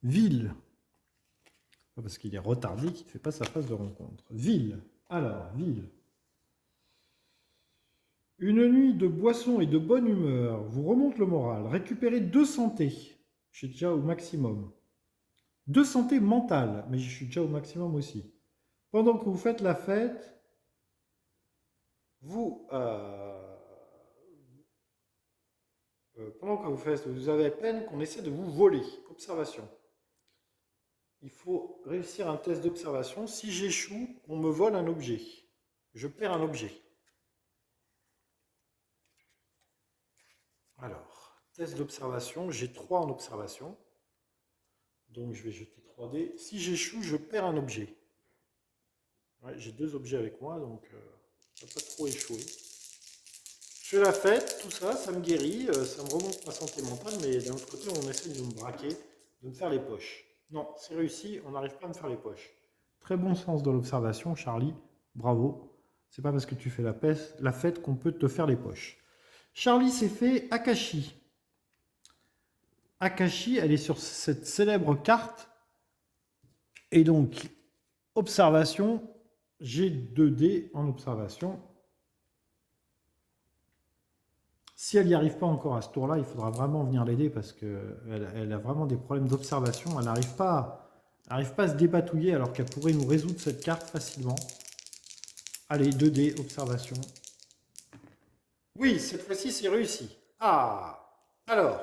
Ville. Pas parce qu'il est retardé qu'il ne fait pas sa phase de rencontre. Ville. Alors, ville. Une nuit de boisson et de bonne humeur vous remonte le moral. Récupérez 2 santé. Je suis déjà au maximum. 2 santé mentale, mais je suis déjà au maximum aussi. Pendant que vous faites la fête, vous, pendant que vous avez à peine qu'on essaie de vous voler. Observation. Il faut réussir un test d'observation. Si j'échoue, on me vole un objet. Je perds un objet. Alors, test d'observation. J'ai 3 en observation. Donc je vais jeter 3 dés. Si j'échoue, je perds un objet. Ouais, j'ai 2 objets avec moi, donc ça ne va pas trop échouer. Je fais la fête, tout ça, ça me guérit, ça me remonte ma santé mentale, mais d'un autre côté, on essaie de me braquer, de me faire les poches. Non, c'est réussi, on n'arrive pas à me faire les poches. Très bon sens de l'observation, Charlie. Bravo. C'est pas parce que tu fais la fête qu'on peut te faire les poches. Charlie s'est fait Akashi. Akashi, elle est sur cette célèbre carte. Et donc, observation, j'ai 2 dés en observation. Si elle n'y arrive pas encore à ce tour-là, il faudra vraiment venir l'aider parce qu'elle a vraiment des problèmes d'observation. Elle n'arrive pas à se dépatouiller alors qu'elle pourrait nous résoudre cette carte facilement. Allez, 2 dés, observation. Oui, cette fois-ci, c'est réussi. Ah, alors,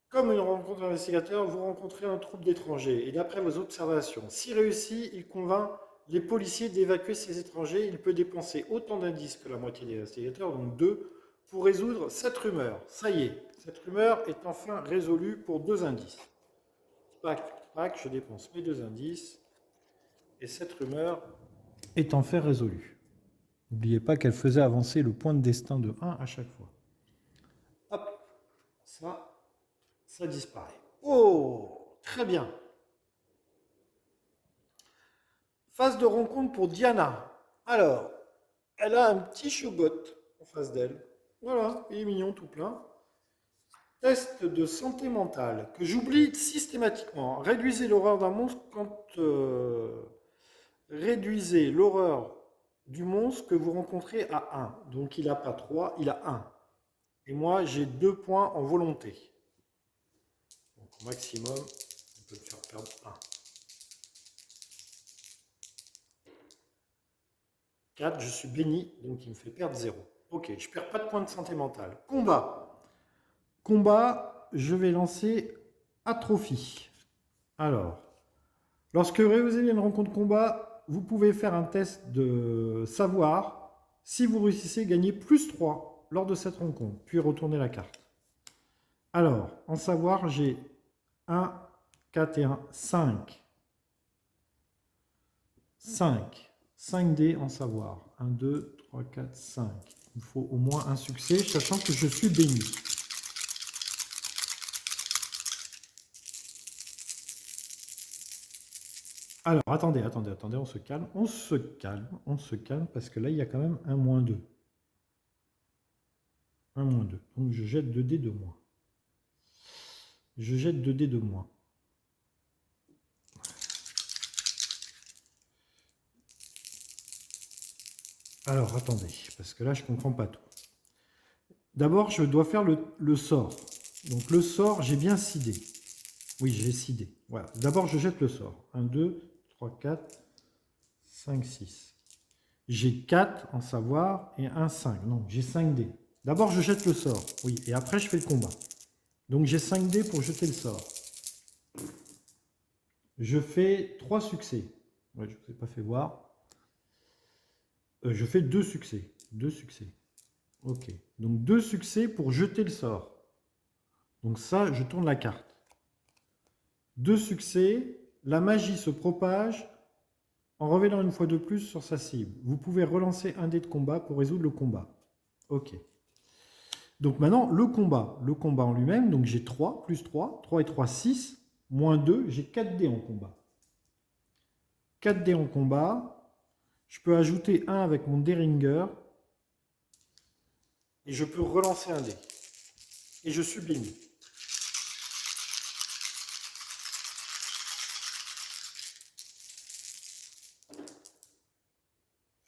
comme une rencontre d'investigateur, vous rencontrez un troupe d'étrangers et d'après vos observations, si réussi, il convainc les policiers d'évacuer ces étrangers. Il peut dépenser autant d'indices que la moitié des investigateurs, donc 2, pour résoudre cette rumeur. Ça y est, cette rumeur est enfin résolue pour 2 indices. Pac, pac, je dépense mes 2 indices et cette rumeur est enfin résolue. N'oubliez pas qu'elle faisait avancer le point de destin de 1 à chaque fois. Hop, ça disparaît. Oh, très bien. Phase de rencontre pour Diana. Alors, elle a un petit chobot en face d'elle. Voilà, il est mignon tout plein. Test de santé mentale que j'oublie systématiquement. Réduisez l'horreur d'un monstre quand réduisez l'horreur du monstre que vous rencontrez à 1. Donc il n'a pas 3, il a 1. Et moi j'ai 2 points en volonté. Donc au maximum, on peut me faire perdre 1. 4, je suis béni, donc il me fait perdre 0. Ok, je perds pas de points de santé mentale. Combat. Combat, je vais lancer Atrophie. Alors, lorsque vous réalisez une rencontre combat, vous pouvez faire un test de savoir. Si vous réussissez, gagnez plus 3 lors de cette rencontre, puis retournez la carte. Alors, en savoir, j'ai 1, 4 et 1, 5. 5. 5 dés en savoir. 1, 2, 3, 4, 5. Il me faut au moins un succès, sachant que je suis béni. Alors, attendez, on se calme, parce que là, il y a quand même un moins 2. Un moins 2. Donc, je jette 2 dés de moins. Je jette 2 dés de moins. Alors, attendez, parce que là, je ne comprends pas tout. D'abord, je dois faire le sort. Donc, le sort, j'ai bien 6 dés. Oui, j'ai 6 dés. Voilà. D'abord, je jette le sort. 1, 2, 3, 4, 5, 6. J'ai 4 en savoir et 1, 5. Non, j'ai 5 dés. D'abord, je jette le sort. Oui, et après, je fais le combat. Donc, j'ai 5 dés pour jeter le sort. Je fais 3 succès. Ouais, je ne vous ai pas fait voir. Je fais 2 succès. 2 succès. Ok. Donc 2 succès pour jeter le sort. Donc ça, je tourne la carte. 2 succès. La magie se propage en revenant une fois de plus sur sa cible. Vous pouvez relancer un dé de combat pour résoudre le combat. Ok. Donc maintenant, le combat. Le combat en lui-même. Donc j'ai 3 plus 3. 3 et 3, 6. Moins 2, j'ai 4 dés en combat. 4 dés en combat. Je peux ajouter 1 avec mon Deringer. Et je peux relancer un dé. Et je suis béni.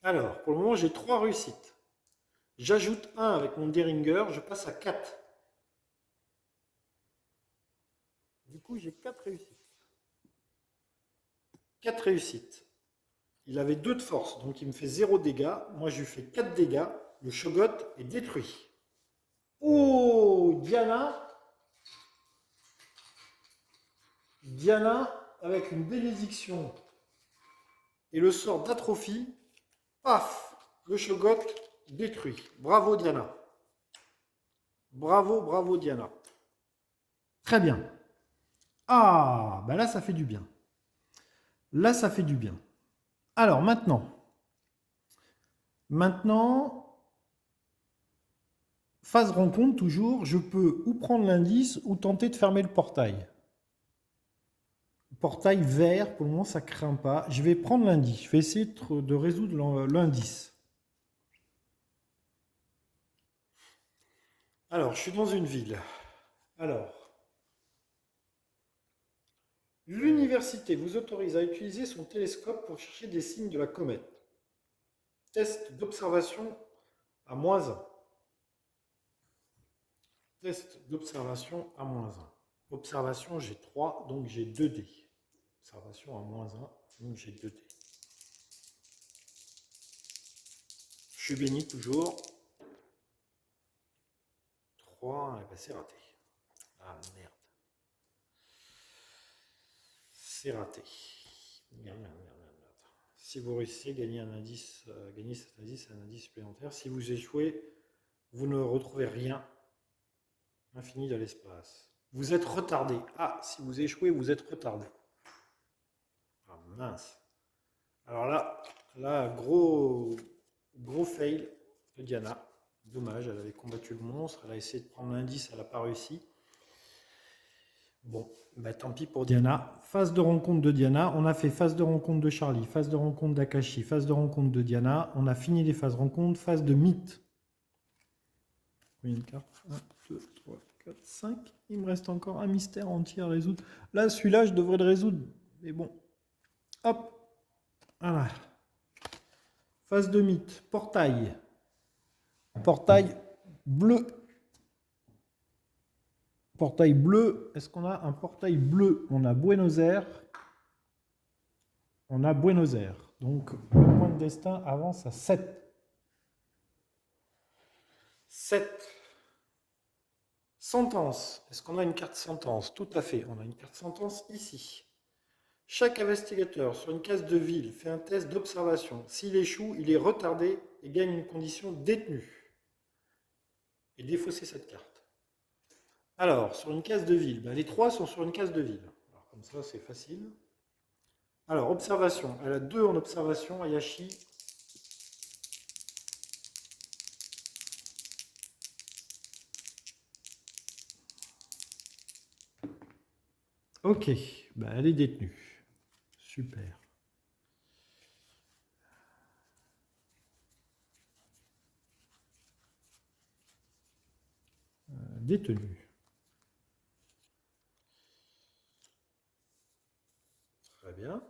Alors, pour le moment, j'ai 3 réussites. J'ajoute 1 avec mon Deringer, je passe à 4. Du coup, j'ai 4 réussites. 4 réussites. Il avait 2 de force, donc il me fait 0 dégâts. Moi, je lui fais 4 dégâts. Le Shogot est détruit. Oh, Diana, avec une bénédiction et le sort d'atrophie, paf, le Shogot détruit. Bravo Diana. Bravo, bravo Diana. Très bien. Ah, ben là, ça fait du bien. Là, ça fait du bien. Alors, maintenant, phase rencontre, toujours, je peux ou prendre l'indice ou tenter de fermer le portail. Portail vert, pour le moment, ça craint pas. Je vais prendre l'indice. Je vais essayer de résoudre l'indice. Alors, je suis dans une ville. Alors, l'université vous autorise à utiliser son télescope pour chercher des signes de la comète. Test d'observation à -1. Test d'observation à -1. Observation, j'ai 3, donc j'ai 2 dés. Observation à -1, donc j'ai 2 dés. Je suis béni toujours. 3, et ben c'est raté. Ah merde. C'est raté. Merde. Si vous réussissez, gagnez un indice, gagnez cet indice, un indice supplémentaire. Si vous échouez, vous ne retrouvez rien. Infini de l'espace. Vous êtes retardé. Ah, si vous échouez, vous êtes retardé. Ah mince. Alors là, gros fail de Diana. Dommage, elle avait combattu le monstre, elle a essayé de prendre l'indice, elle n'a pas réussi. Bon, bah tant pis pour Diana. Phase de rencontre de Diana. On a fait phase de rencontre de Charlie, phase de rencontre d'Akashi, phase de rencontre de Diana. On a fini les phases rencontres, phase de mythe. Combien de cartes 1, 2, 3, 4, 5. Il me reste encore un mystère entier à résoudre. Là, celui-là, je devrais le résoudre. Mais bon. Hop. Voilà. Phase de mythe. Portail. Portail bleu. Portail bleu. Est-ce qu'on a un portail bleu? On a Buenos Aires. On a Buenos Aires. Donc, le point de destin avance à 7. 7. Sentence. Est-ce qu'on a une carte sentence? Tout à fait. On a une carte sentence ici. Chaque investigateur sur une case de ville fait un test d'observation. S'il échoue, il est retardé et gagne une condition détenue. Et défausser cette carte. Alors, sur une case de ville, les 3 sont sur une case de ville. Alors, comme ça, c'est facile. Alors, observation. Elle a 2 en observation, Ayashi. Ok, elle est détenue. Super. Détenue. Très bien.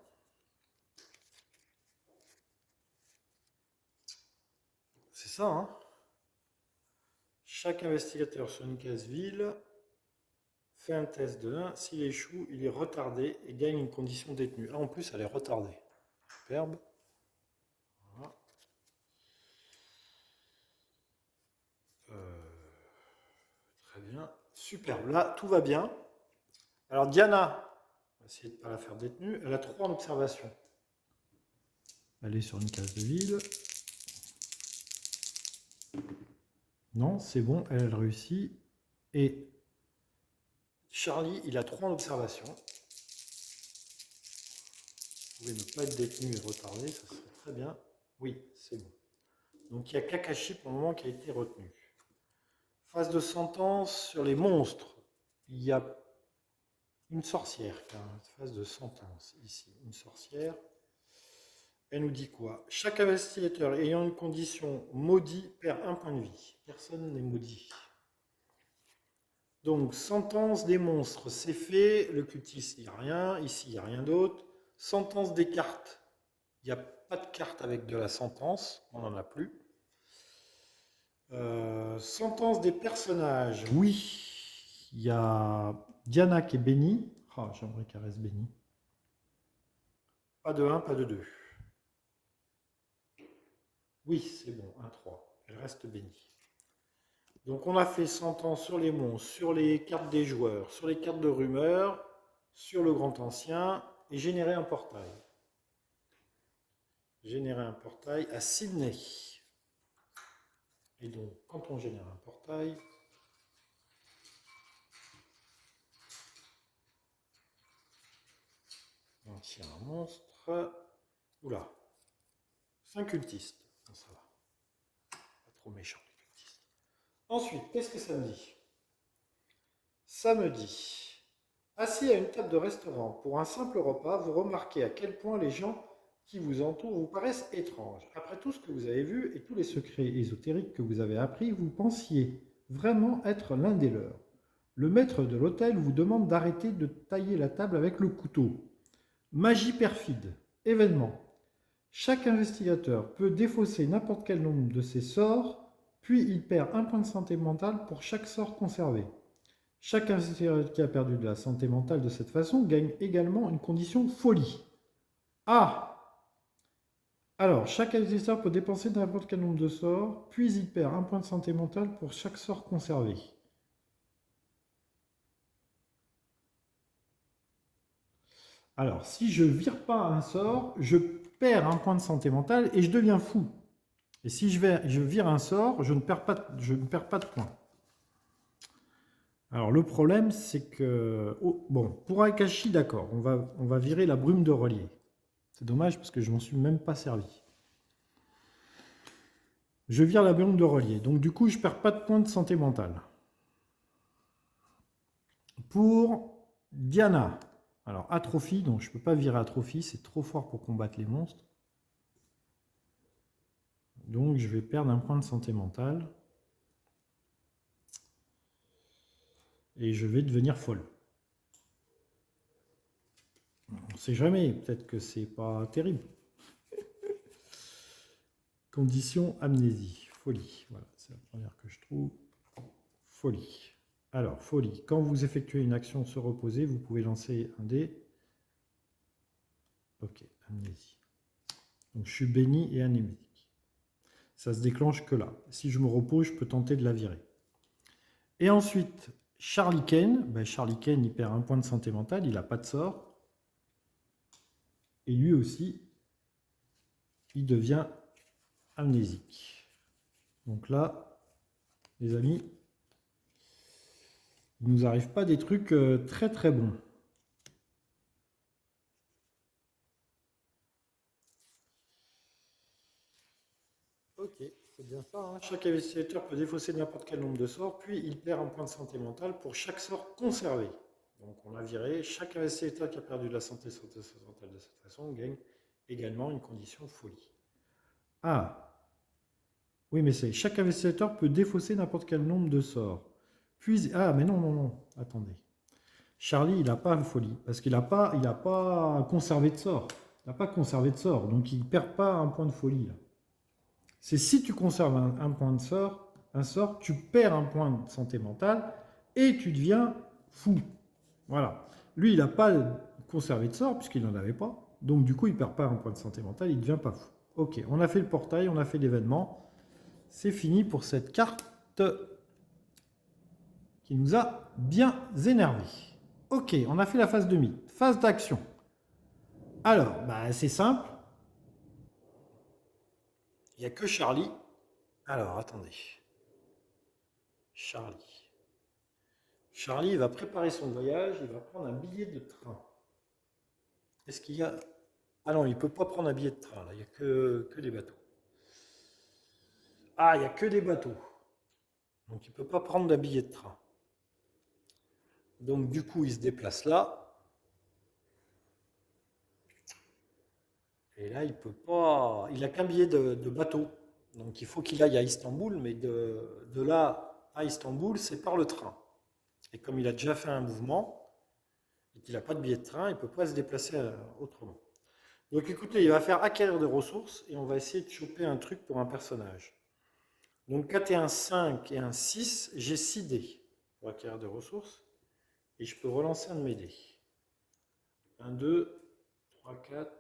C'est ça, hein? Chaque investigateur sur une case ville fait un test de 1. S'il échoue, il est retardé et gagne une condition détenue. Ah, en plus, elle est retardée. Superbe. Voilà. Très bien. Superbe. Là, tout va bien. Alors, Diana, on va essayer de ne pas la faire détenue. Elle a 3 en observation. Elle est sur une case de ville. Non, c'est bon, elle réussit. Et Charlie, il a 3 en observation. Vous pouvez ne pas être détenu et retardé, ça serait très bien. Oui, c'est bon. Donc il y a Kakashi pour le moment qui a été retenu. Phase de sentence sur les monstres. Il y a une sorcière qui a une phase de sentence ici. Une sorcière. Elle nous dit quoi? Chaque investigateur ayant une condition maudit perd 1 point de vie. Personne n'est maudit. Donc, sentence des monstres, c'est fait. Le cultiste, il n'y a rien. Ici, il n'y a rien d'autre. Sentence des cartes. Il n'y a pas de carte avec de la sentence. On n'en a plus. Sentence des personnages. Oui, il y a Diana qui est bénie. Ah, j'aimerais qu'elle reste bénie. Pas de 1, pas de 2. Oui, c'est bon, 1, 3. Elle reste bénie. Donc on a fait 100 ans sur les monstres, sur les cartes des joueurs, sur les cartes de rumeur, sur le grand ancien, et générer un portail. Générer un portail à Sydney. Et donc quand on génère un portail, ancien monstre, oula, 5 cultistes. Non, ça va, pas trop méchant les cultistes. Ensuite, qu'est-ce que ça me dit? Ça me dit, assis à une table de restaurant pour un simple repas, vous remarquez à quel point les gens qui vous entourent vous paraissent étranges. Après tout ce que vous avez vu et tous les secrets ésotériques que vous avez appris, vous pensiez vraiment être l'un des leurs. Le maître de l'hôtel vous demande d'arrêter de tailler la table avec le couteau. Magie perfide. Événement. Chaque investigateur peut défausser n'importe quel nombre de ses sorts, puis il perd un point de santé mentale pour chaque sort conservé. Chaque investigateur qui a perdu de la santé mentale de cette façon gagne également une condition folie. Ah! Alors, chaque investisseur peut dépenser n'importe quel nombre de sorts, puis il perd un point de santé mentale pour chaque sort conservé. Alors, si je vire pas un sort, je perds un point de santé mentale et je deviens fou. Et si je vire un sort, je ne perds pas de points. Alors, le problème, c'est que... Oh, bon, pour Akashi, d'accord, on va virer la brume de relier. C'est dommage parce que je m'en suis même pas servi. Je vire la brume de relier. Donc, du coup, je perds pas de points de santé mentale. Pour Diana. Alors, atrophie, donc je ne peux pas virer atrophie, c'est trop fort pour combattre les monstres. Donc, je vais perdre un point de santé mentale. Et je vais devenir folle. On ne sait jamais, peut-être que c'est pas terrible. Condition amnésie, folie. Voilà, c'est la première que je trouve. Folie. Alors, folie. Quand vous effectuez une action se reposer, vous pouvez lancer un dé. Ok, amnésie. Donc, je suis béni et anémique. Ça se déclenche que là. Si je me repose, je peux tenter de la virer. Et ensuite, Charlie Kane. Ben, Charlie Kane, il perd un point de santé mentale, il n'a pas de sort. Et lui aussi, il devient amnésique. Donc là, les amis, il nous arrive pas des trucs très très bons. Ok, c'est bien ça. Hein. Chaque investigateur peut défausser n'importe quel nombre de sorts, puis il perd un point de santé mentale pour chaque sort conservé. Donc on a viré, chaque investigateur qui a perdu de la santé mentale de cette façon gagne également une condition folie. Ah, oui, mais c'est chaque investigateur peut défausser n'importe quel nombre de sorts. Puis, ah, mais non, non, non, attendez. Charlie, il n'a pas folie, parce qu'il n'a pas conservé de sort. Il n'a pas conservé de sort, donc il ne perd pas un point de folie. Là. C'est si tu conserves un point de sort, tu perds un point de santé mentale et tu deviens fou. Voilà. Lui, il n'a pas conservé de sort puisqu'il n'en avait pas. Donc du coup, il ne perd pas un point de santé mentale, il ne devient pas fou. Ok, on a fait le portail, on a fait l'événement. C'est fini pour cette carte qui nous a bien énervés. Ok, on a fait la phase de mythe. Phase d'action. Alors, bah, c'est simple. Il n'y a que Charlie. Alors, attendez. Charlie. Charlie, il va préparer son voyage, il va prendre un billet de train. Est-ce qu'il y a... Ah non, il ne peut pas prendre un billet de train, là. Il n'y a que des bateaux. Ah, il n'y a que des bateaux. Donc il ne peut pas prendre un billet de train. Donc du coup, il se déplace là. Et là, il peut pas. Il n'a qu'un billet de bateau. Donc il faut qu'il aille à Istanbul, mais de là à Istanbul, c'est par le train. Et comme il a déjà fait un mouvement, et qu'il n'a pas de billet de train, il ne peut pas se déplacer autrement. Donc écoutez, il va faire acquérir des ressources et on va essayer de choper un truc pour un personnage. Donc 4 et un 5 et un 6, j'ai 6 dés pour acquérir des ressources. Et je peux relancer un de mes dés. 1, 2, 3, 4,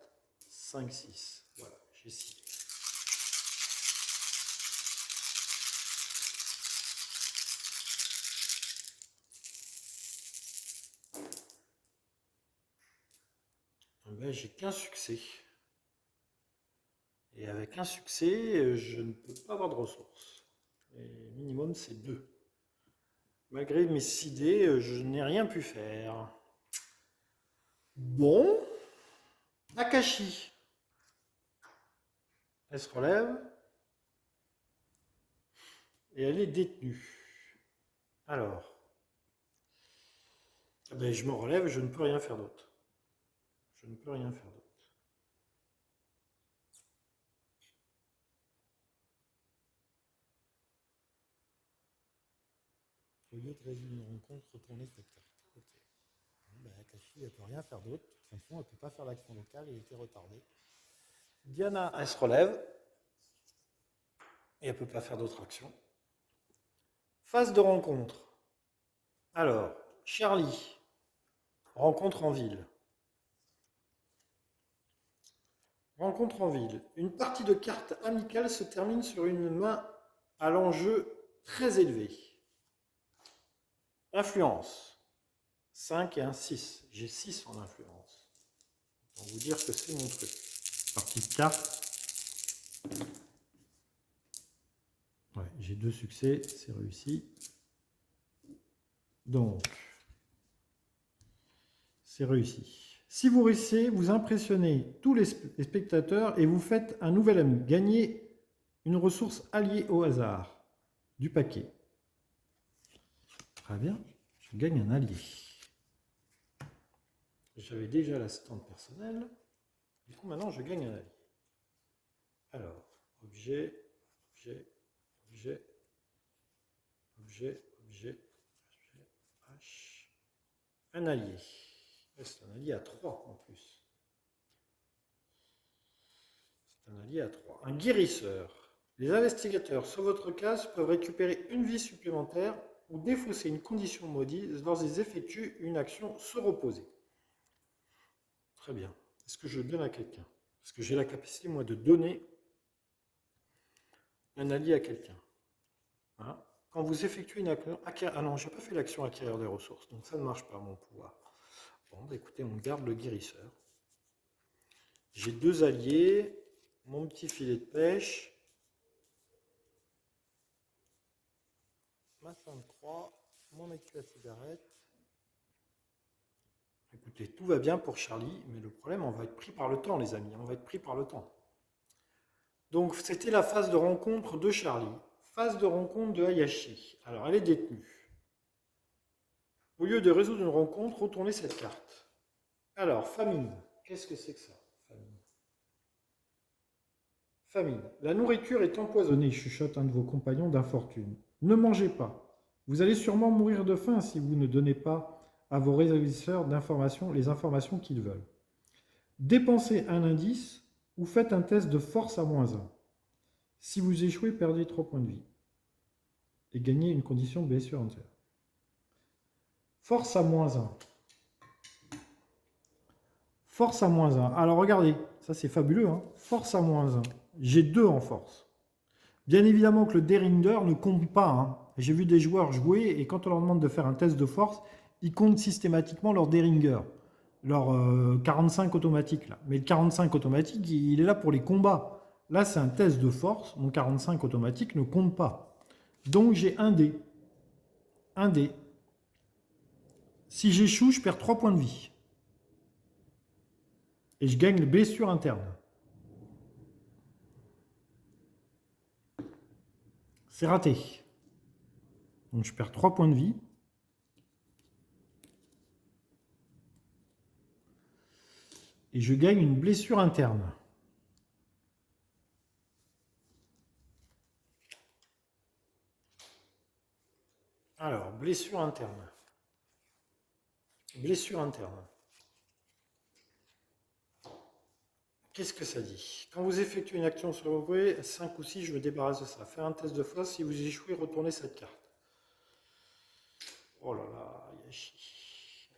5, 6. Voilà, j'ai 6 dés. Ben, j'ai qu'un succès. Et avec un succès, je ne peux pas avoir de ressources. Et minimum, c'est 2. Malgré mes 6 dés, je n'ai rien pu faire. Bon. Nakashi. Elle se relève. Et elle est détenue. Alors. Ben, je me relève, je ne peux rien faire d'autre. Je ne peux rien faire d'autre. Au lieu de résoudre une rencontre, retournez cette carte. Ok. Ben, Nakashi, elle ne peut rien faire d'autre. De toute façon, elle ne peut pas faire l'action locale, il était retardé. Diana, elle se relève. Et elle ne peut pas faire d'autres actions. Phase de rencontre. Alors, Charlie, rencontre en ville. Rencontre en ville. Une partie de cartes amicales se termine sur une main à l'enjeu très élevé. Influence. 5 et un 6. J'ai 6 en influence. On va vous dire que c'est mon truc. Partie de cartes. Ouais, j'ai 2 succès, c'est réussi. Donc, c'est réussi. Si vous réussissez, vous impressionnez tous les spectateurs et vous faites un nouvel ami. Gagnez une ressource alliée au hasard du paquet. Très bien, je gagne un allié. J'avais déjà l'assistante personnelle. Du coup, maintenant, je gagne un allié. Alors, objet, objet, objet, objet, objet, objet, H. Un allié. C'est un allié à 3 en plus. C'est un allié à 3. Un guérisseur. Les investigateurs sur votre case peuvent récupérer une vie supplémentaire ou défausser une condition maudite lorsqu'ils effectuent une action se reposer. Très bien. Est-ce que je donne à quelqu'un? Parce que j'ai la capacité, moi, de donner un allié à quelqu'un. Hein? Quand vous effectuez une action... Ah non, je n'ai pas fait l'action acquérir des ressources, donc ça ne marche pas, mon pouvoir. Bon, bah écoutez, on garde le guérisseur. J'ai 2 alliés, mon petit filet de pêche, ma 53, mon écu à cigarette. Écoutez, tout va bien pour Charlie, mais le problème, on va être pris par le temps, les amis. On va être pris par le temps. Donc, c'était la phase de rencontre de Charlie. Phase de rencontre de Hayashi. Alors, elle est détenue. Au lieu de résoudre une rencontre, retournez cette carte. Alors, famine. Qu'est-ce que c'est que ça? Famine. Famine. La nourriture est empoisonnée, chuchote un de vos compagnons d'infortune. Ne mangez pas. Vous allez sûrement mourir de faim si vous ne donnez pas à vos réserviseurs d'informations les informations qu'ils veulent. Dépensez un indice ou faites un test de force à -1. Si vous échouez, perdez 3 points de vie. Et gagnez une condition de blessure entière. Force à -1. Force à -1. Alors regardez, ça c'est fabuleux. Hein, force à -1. J'ai 2 en force. Bien évidemment que le Deringer ne compte pas. Hein. J'ai vu des joueurs jouer et quand on leur demande de faire un test de force, ils comptent systématiquement leur Deringer. Leur 45 automatique. Là. Mais le 45 automatique, il est là pour les combats. Là, c'est un test de force. Mon 45 automatique ne compte pas. Donc, j'ai un dé. Un dé. Si j'échoue, je perds 3 points de vie. Et je gagne les blessures internes. C'est raté. Donc, je perds 3 points de vie. Et je gagne une blessure interne. Alors, blessure interne. Blessure interne. qu'est-ce que ça dit? Quand vous effectuez une action sur le jouet, 5 ou 6, je me débarrasse de ça. Faire un test de force, si vous échouez, retournez cette carte. Oh là là, Yashi.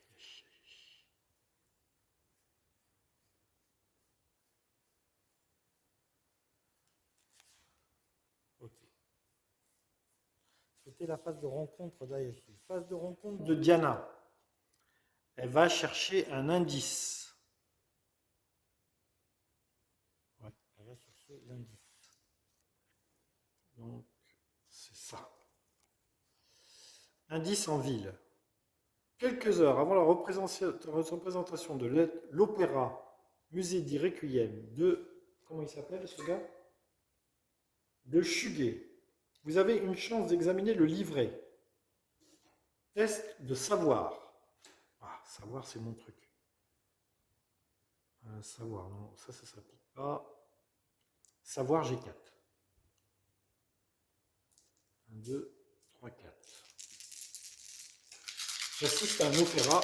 Ok. C'était la phase de rencontre d'Ayashi. Phase de rencontre de Diana. Elle va chercher un indice. Ouais, elle va chercher l'indice. Donc, c'est ça. Indice en ville. Quelques heures avant la représentation de l'opéra Musée di Requiem de... Comment il s'appelle ce gars? De Chugé. Vous avez une chance d'examiner le livret. Test de savoir. Ah, savoir, c'est mon truc. Savoir, non, ça s'applique pas. Savoir, j'ai 4. 1, 2, 3, 4. J'assiste à un opéra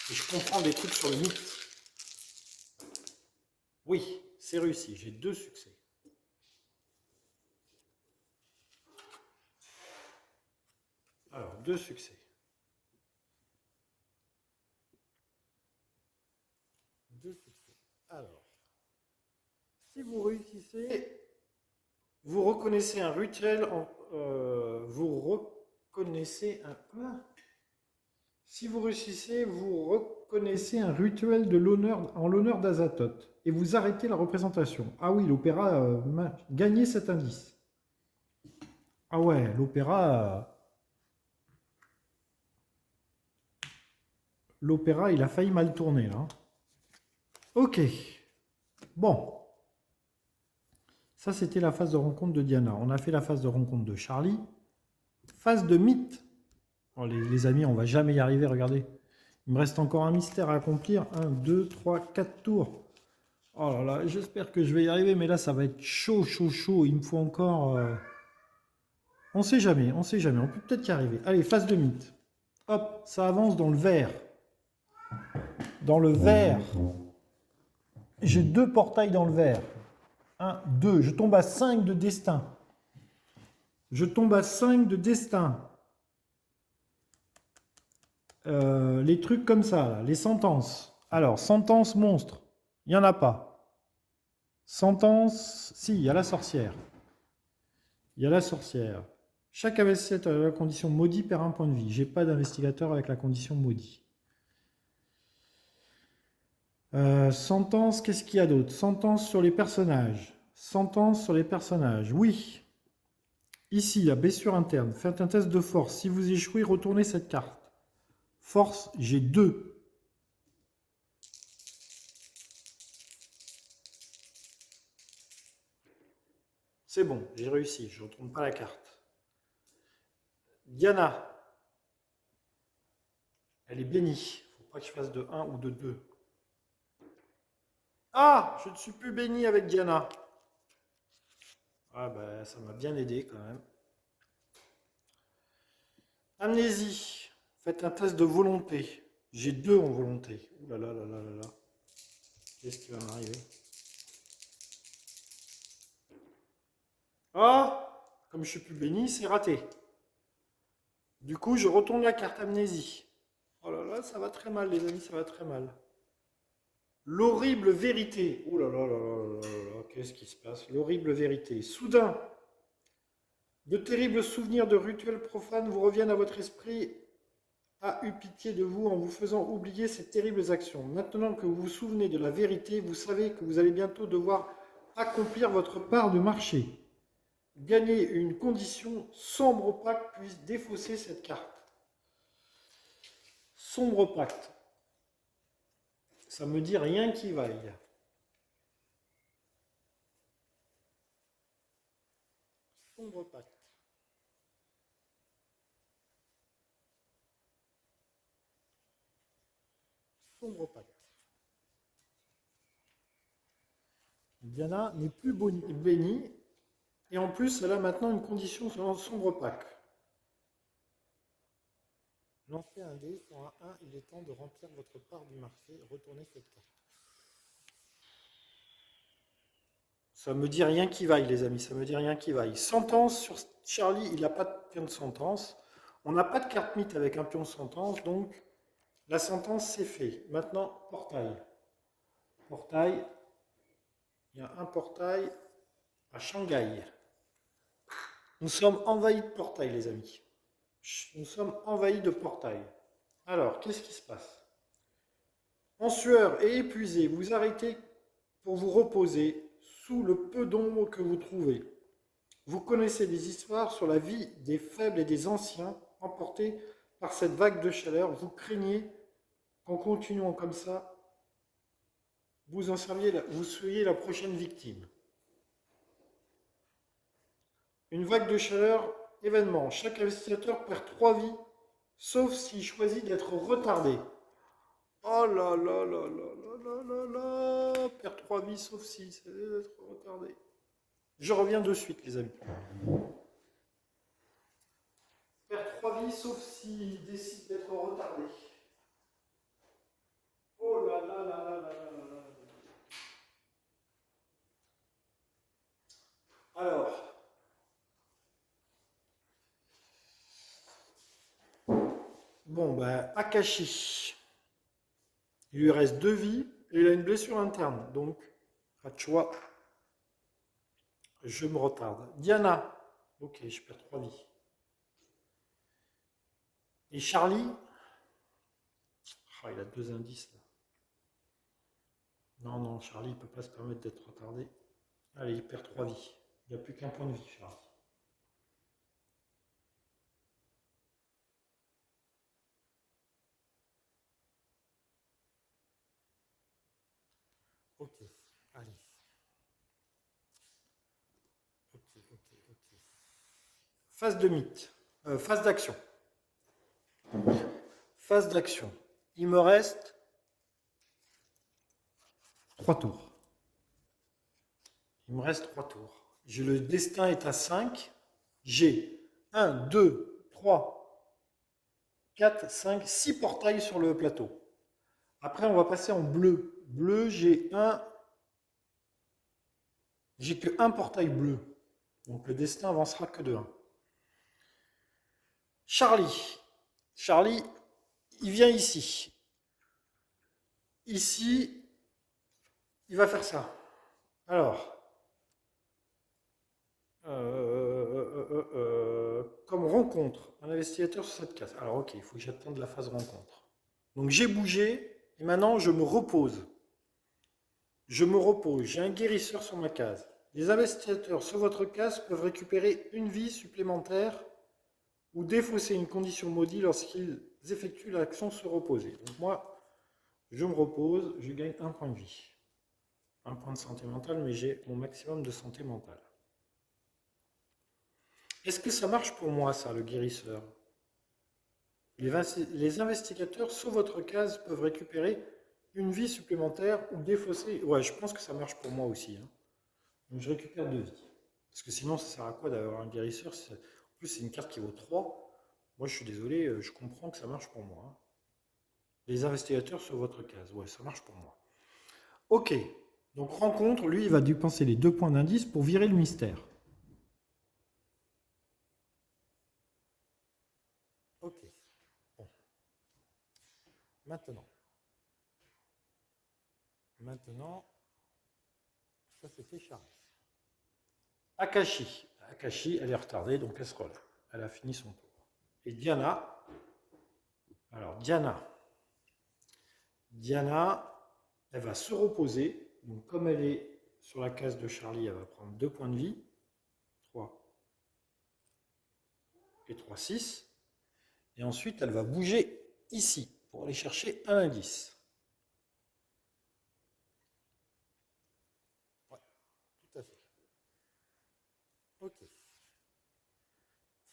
et je comprends des trucs sur le mythe. Oui, c'est réussi, j'ai 2 succès. Alors, 2 succès. 2 succès. Alors, si vous réussissez, vous reconnaissez un rituel vous reconnaissez un... Quoi? Si vous réussissez, vous reconnaissez un rituel de l'honneur en l'honneur d'Azathoth et vous arrêtez la représentation. Ah oui, l'opéra gagnez cet indice. Ah ouais, l'opéra, il a failli mal tourner là. Ok. Bon. Ça, c'était la phase de rencontre de Diana. On a fait la phase de rencontre de Charlie. Phase de mythe. Oh, les amis, on va jamais y arriver, regardez. Il me reste encore un mystère à accomplir. 1, 2, 3, 4 tours. Oh là là, j'espère que je vais y arriver, mais là, ça va être chaud, chaud, chaud. Il me faut encore... On sait jamais, on sait jamais. On peut peut-être y arriver. Allez, phase de mythe. Hop, ça avance dans le vert. Dans le vert. J'ai 2 portails dans le vert. 1, 2. Je tombe à 5 de destin. Je tombe à 5 de destin. Les trucs comme ça, là, les sentences. Alors, sentence monstre. Il n'y en a pas. Sentence... Si, il y a la sorcière. Il y a la sorcière. Chaque investigateur avec la condition maudit perd un point de vie. J'ai pas d'investigateur avec la condition maudit. Sentence, qu'est-ce qu'il y a d'autre? Sentence sur les personnages. Sentence sur les personnages. Oui. Ici, la blessure interne. Faites un test de force. Si vous échouez, retournez cette carte. Force, j'ai 2. C'est bon, j'ai réussi. Je ne retourne pas la carte. Diana. Elle est bénie. Il ne faut pas que je fasse de 1 ou de 2. Ah, je ne suis plus béni avec Diana. Ah ben, ça m'a bien aidé quand même. Amnésie. Faites un test de volonté. J'ai 2 en volonté. Ouh là là là là là là. Qu'est-ce qui va m'arriver? Ah, comme je suis plus béni, c'est raté. Du coup, je retourne la carte amnésie. Oh là là, ça va très mal, les amis, ça va très mal. L'horrible vérité. Oh là là là là là là, qu'est-ce qui se passe? L'horrible vérité. Soudain, de terribles souvenirs de rituels profanes vous reviennent à votre esprit, a eu pitié de vous en vous faisant oublier ces terribles actions. Maintenant que vous vous souvenez de la vérité, vous savez que vous allez bientôt devoir accomplir votre part de marché. Gagnez une condition, sombre pacte puisse défausser cette carte. Sombre pacte. Ça me dit rien qui vaille. Sombre pacte. Sombre pacte. Diana n'est plus bénie. Et en plus, elle a maintenant une condition sur un sombre pacte. Lancez un dé sur un 1, il est temps de remplir votre part du marché. Retournez cette carte. Ça me dit rien qui vaille, les amis, ça me dit rien qui vaille. Sentence sur Charlie, il n'a pas de pion de sentence. On n'a pas de carte mythe avec un pion de sentence, donc la sentence c'est fait. Maintenant, portail. Portail, il y a un portail à Shanghai. Nous sommes envahis de portails, les amis. Nous sommes envahis de portails. Alors, qu'est-ce qui se passe? En sueur et épuisé, vous arrêtez pour vous reposer sous le peu d'ombre que vous trouvez. Vous connaissez des histoires sur la vie des faibles et des anciens, emportés par cette vague de chaleur. Vous craignez qu'en continuant comme ça, vous soyez la prochaine victime. Une vague de chaleur, événement. Chaque investigateur perd 3 vies, sauf s'il choisit d'être retardé. Oh là là là là là là là là, perd 3 vies, sauf s'il choisit d'être retardé. Je reviens de suite, les amis. Perd 3 vies, sauf s'il décide d'être retardé. Oh là là là là là là là. Alors. Bon, ben, Akashi. Il lui reste 2 vies et il a une blessure interne. Donc, pas de choix. Je me retarde. Diana. Ok, je perds 3 vies. Et Charlie. Oh, il a 2 indices là. Non, non, Charlie ne peut pas se permettre d'être retardé. Allez, il perd 3 vies. Il n'y a plus qu'un point de vie, Charlie. Ok, allez. Ok, ok, ok. Phase de mythe. Phase d'action. Phase d'action. Il me reste 3 tours. Il me reste 3 tours. Le destin est à 5. J'ai 1, 2, 3, 4, 5, 6 portails sur le plateau. Après, on va passer en bleu. Bleu, j'ai que un portail bleu. Donc le destin avancera que de 1. Charlie. Charlie, il vient ici. Ici, il va faire ça. Alors, comme rencontre, un investigateur sur cette case. Alors ok, il faut que j'attende la phase rencontre. Donc j'ai bougé, et maintenant je me repose. Je me repose, j'ai un guérisseur sur ma case. Les investigateurs sur votre case peuvent récupérer une vie supplémentaire ou défausser une condition maudite lorsqu'ils effectuent l'action se reposer. Donc moi, je me repose, je gagne un point de vie. Un point de santé mentale, mais j'ai mon maximum de santé mentale. Est-ce que ça marche pour moi, ça, le guérisseur? Les investigateurs sur votre case peuvent récupérer une vie supplémentaire ou défausser. Ouais, je pense que ça marche pour moi aussi. Hein. Donc je récupère 2 vies. Parce que sinon, ça sert à quoi d'avoir un guérisseur? En plus, c'est une carte qui vaut 3. Moi, je suis désolé, je comprends que ça marche pour moi. Hein. Les investigateurs sur votre case. Ouais, ça marche pour moi. Ok. Donc rencontre, lui, il va dépenser les 2 points d'indice pour virer le mystère. Ok. Bon. Maintenant, ça c'était Charlie. Akashi. Akashi, elle est retardée, donc elle se relève. Elle a fini son tour. Et Diana. Alors, Diana, elle va se reposer. Donc, comme elle est sur la case de Charlie, elle va prendre 2 points de vie. 3 et 3, 6. Et ensuite, elle va bouger ici pour aller chercher un indice. Ouais, tout à fait. Ok.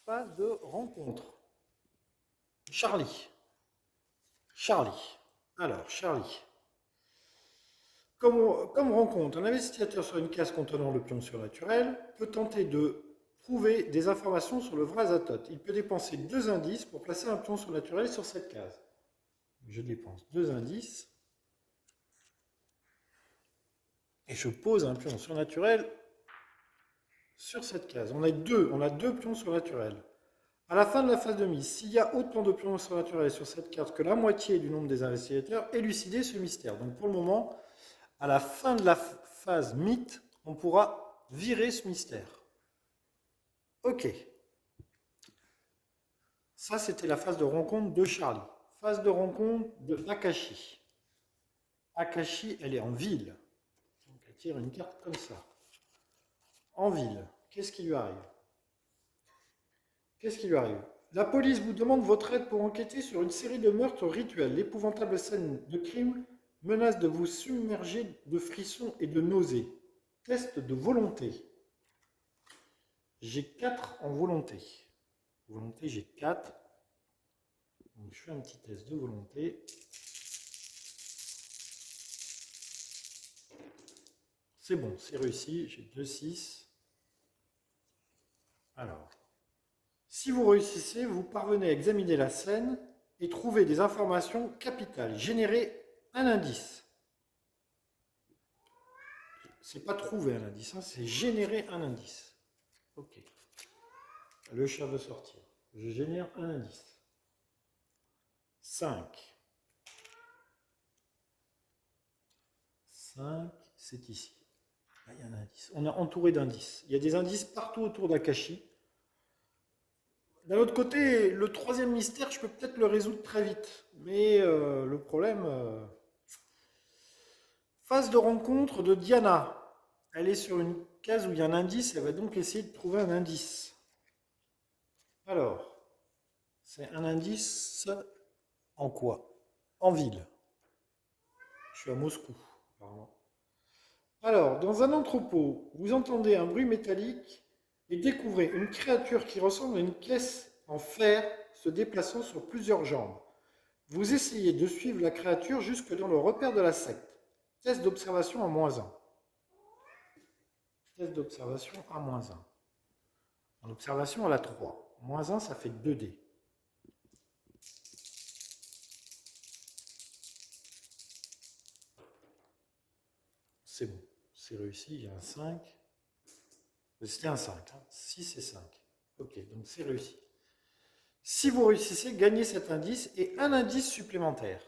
Phase de rencontre. Charlie. Alors, Charlie. Comme rencontre, un investigateur sur une case contenant le pion surnaturel peut tenter de trouver des informations sur le vrai Azathoth. Il peut dépenser 2 indices pour placer un pion surnaturel sur cette case. Je dépense 2 indices et je pose un pion surnaturel sur cette case. On a deux pions surnaturels. À la fin de la phase de mise, s'il y a autant de pions surnaturels sur cette carte que la moitié du nombre des investigateurs, élucidez ce mystère. Donc pour le moment, à la fin de la phase mythe, on pourra virer ce mystère. Ok. Ça, c'était la phase de rencontre de Charlie. Phase de rencontre de Akashi. Akashi, elle est en ville. Donc elle tire une carte comme ça. En ville. Qu'est-ce qui lui arrive? Qu'est-ce qui lui arrive? La police vous demande votre aide pour enquêter sur une série de meurtres rituels. L'épouvantable scène de crime menace de vous submerger de frissons et de nausées. Test de volonté. J'ai 4 en volonté. Volonté, j'ai 4. Donc, je fais un petit test de volonté. C'est bon, c'est réussi. J'ai 2, 6. Alors, si vous réussissez, vous parvenez à examiner la scène et trouver des informations capitales. Générer un indice. C'est pas trouver un indice, hein, c'est générer un indice. Ok. Le chat veut sortir. Je génère un indice. 5. 5, c'est ici. Là, il y a un indice. On est entouré d'indices. Il y a des indices partout autour d'Akashi. D'un autre côté, le troisième mystère, je peux peut-être le résoudre très vite. Mais le problème... phase de rencontre de Diana. Elle est sur une case où il y a un indice. Elle va donc essayer de trouver un indice. Alors, c'est un indice en quoi? En ville. Je suis à Moscou, apparemment. Alors, dans un entrepôt, vous entendez un bruit métallique et découvrez une créature qui ressemble à une caisse en fer se déplaçant sur plusieurs jambes. Vous essayez de suivre la créature jusque dans le repère de la secte. Test d'observation à -1. Test d'observation à -1. En observation, elle a 3. -1, ça fait 2D. C'est bon, c'est réussi, il y a un 5. C'était un 5, hein. 6 et 5. Ok, donc c'est réussi. Si vous réussissez, gagnez cet indice et un indice supplémentaire.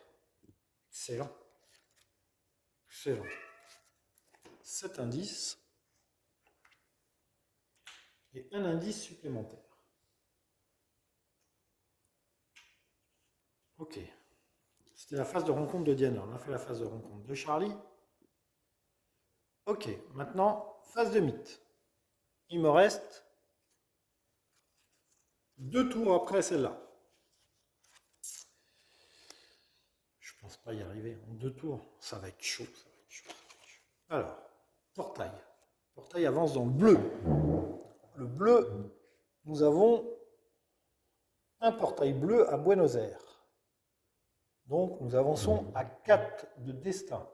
Excellent. Excellent. Cet indice et un indice supplémentaire. Ok. C'était la phase de rencontre de Diana. On a fait la phase de rencontre de Charlie. Ok, maintenant, phase de mythe. Il me reste 2 tours après celle-là. Je pense pas y arriver en 2 tours. Ça va être chaud, ça va être chaud, ça va être chaud. Alors, portail. Portail avance dans le bleu. Le bleu, nous avons un portail bleu à Buenos Aires. Donc, nous avançons à 4 de destin.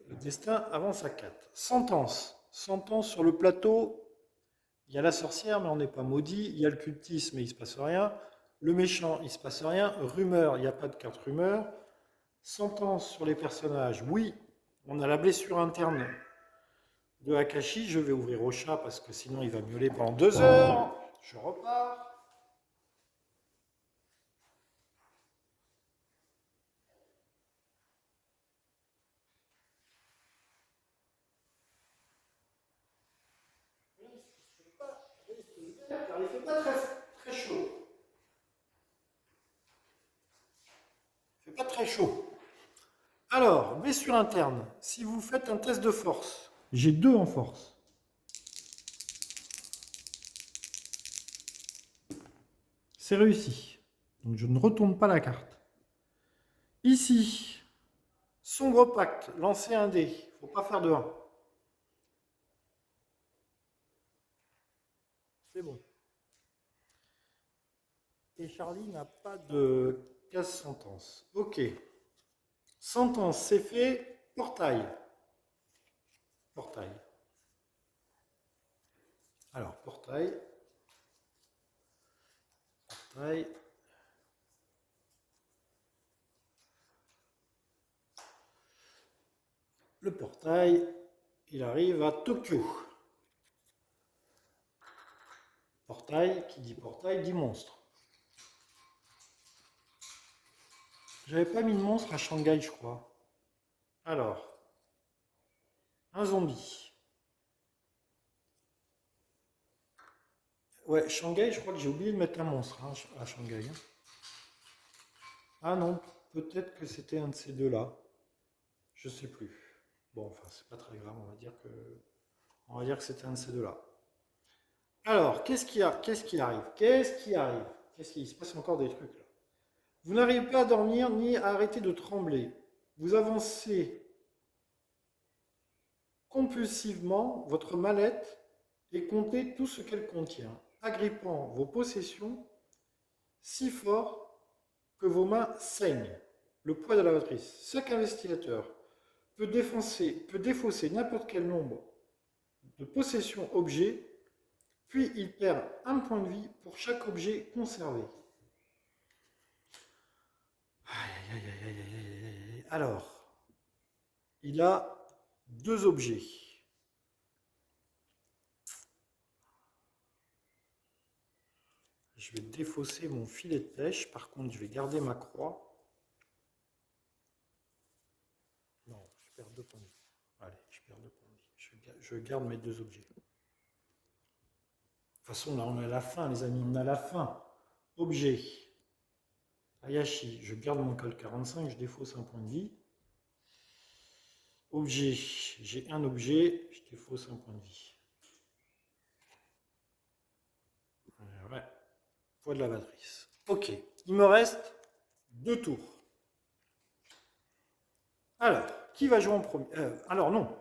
Le destin avance à 4. Sentence. Sentence sur le plateau. Il y a la sorcière, mais on n'est pas maudit. Il y a le cultisme, mais il ne se passe rien. Le méchant, il ne se passe rien. Rumeur, il n'y a pas de carte rumeur. Sentence sur les personnages. Oui, on a la blessure interne de Akashi. Je vais ouvrir au chat parce que sinon il va miauler pendant 2 heures. Je repars. Car il ne fait pas très chaud. Il ne fait pas très chaud. Alors, blessure interne. Si vous faites un test de force, j'ai 2 en force. C'est réussi. Donc je ne retourne pas la carte. Ici, sombre pacte, lancez un dé. Il ne faut pas faire de 1. C'est bon. Et Charlie n'a pas de case sentence. Ok. Sentence, c'est fait. Portail. Portail. Alors, portail. Portail. Le portail, il arrive à Tokyo. portail, qui dit portail, dit monstre. J'avais pas mis de monstre à Shanghai, je crois. Alors, un zombie. Ouais, Shanghai, je crois que j'ai oublié de mettre un monstre hein, à Shanghai. Hein. Ah non, peut-être que c'était un de ces deux-là. Je sais plus. Bon, enfin, c'est pas très grave, on va dire que c'était un de ces deux-là. Alors, qu'est-ce qui arrive? Qu'est-ce qui se passe encore des trucs là? Vous n'arrivez pas à dormir ni à arrêter de trembler. Vous avancez compulsivement votre mallette et comptez tout ce qu'elle contient, agrippant vos possessions si fort que vos mains saignent. Le poids de la matrice. Chaque investigateur peut défausser n'importe quel nombre de possessions objets, puis il perd un point de vie pour chaque objet conservé. Alors, il a 2 objets. Je vais défausser mon filet de pêche. Par contre, je vais garder ma croix. Non, je perds 2 points de vie. Allez, je perds 2 points de vie. Je garde mes 2 objets. De toute façon, là, on est à la fin, les amis. On est à la fin. Objet. Hayashi. Je garde mon col 45. Je défausse un point de vie. Objet. J'ai un objet. Je défausse un point de vie. Ouais. Poids de la matrice. Ok. Il me reste 2 tours. Alors, qui va jouer en premier? Alors non.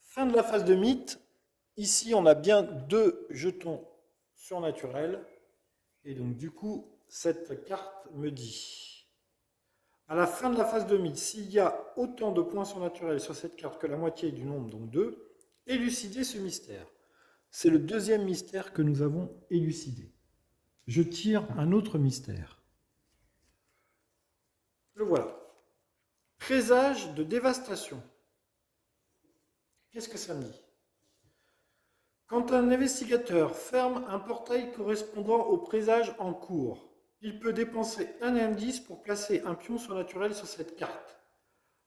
Fin de la phase de mythe. Ici, on a bien 2 jetons surnaturels. Et donc, du coup, cette carte me dit, à la fin de la phase de mythe, s'il y a autant de points surnaturels sur cette carte que la moitié du nombre, donc 2, élucidez ce mystère. C'est le 2e mystère que nous avons élucidé. Je tire un autre mystère. Le voilà. Présage de dévastation. Qu'est-ce que ça me dit? Quand un investigateur ferme un portail correspondant au présage en cours, il peut dépenser un indice pour placer un pion surnaturel sur cette carte.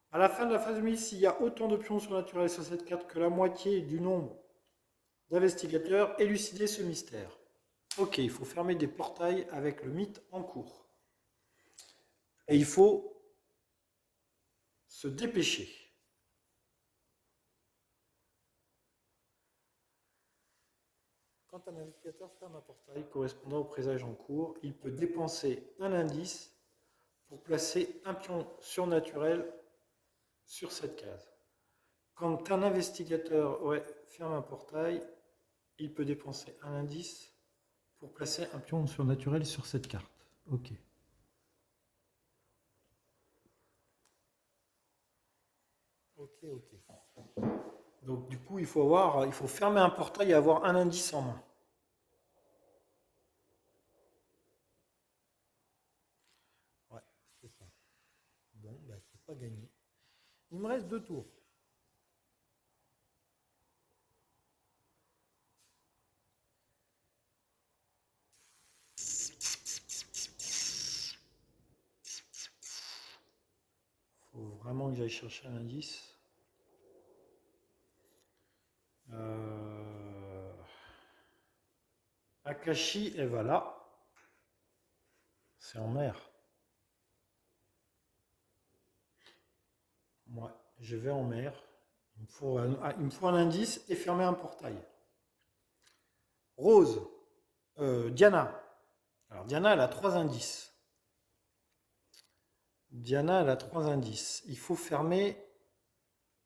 À la fin de la phase de mise, s'il y a autant de pions surnaturels sur cette carte que la moitié du nombre d'investigateurs, élucidez ce mystère. Ok, il faut fermer des portails avec le mythe en cours. Et il faut se dépêcher. Quand un investigateur ferme un portail correspondant au présage en cours, il peut dépenser un indice pour placer un pion surnaturel sur cette case. Quand un investigateur ferme un portail, il peut dépenser un indice pour placer un pion surnaturel sur cette carte. Ok. Donc du coup, il faut fermer un portail et avoir un indice en main. Ouais, c'est ça. Bon, ben, c'est pas gagné. Il me reste 2 tours. Faut vraiment que j'aille chercher un indice. Akashi, elle va là. C'est en mer. Ouais, je vais en mer. Il me faut un indice et fermer un portail. Rose. Diana. Alors Diana, elle a 3 indices. Diana, elle a 3 indices. Il faut fermer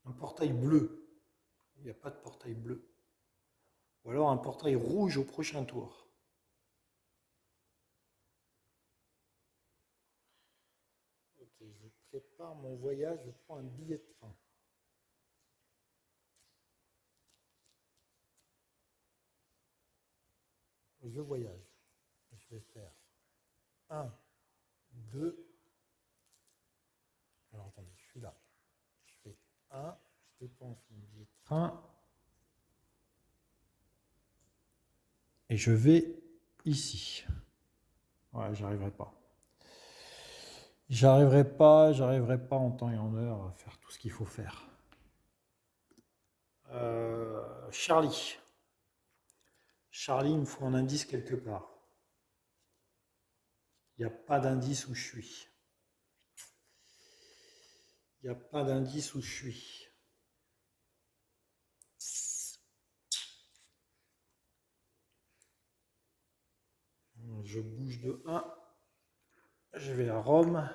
un portail bleu. Il n'y a pas de portail bleu. Ou alors un portail rouge au prochain tour. Ok, je prépare mon voyage, je prends un billet de train. Je voyage. Je vais faire 1, 2. Alors attendez, je suis là. Je fais 1, je dépense mon billet de train. Et je vais ici. Ouais, j'arriverai pas. J'arriverai pas en temps et en heure à faire tout ce qu'il faut faire. Charlie. Charlie, il me faut un indice quelque part. Il n'y a pas d'indice où je suis. Il n'y a pas d'indice où je suis. Je bouge de 1. Je vais à Rome.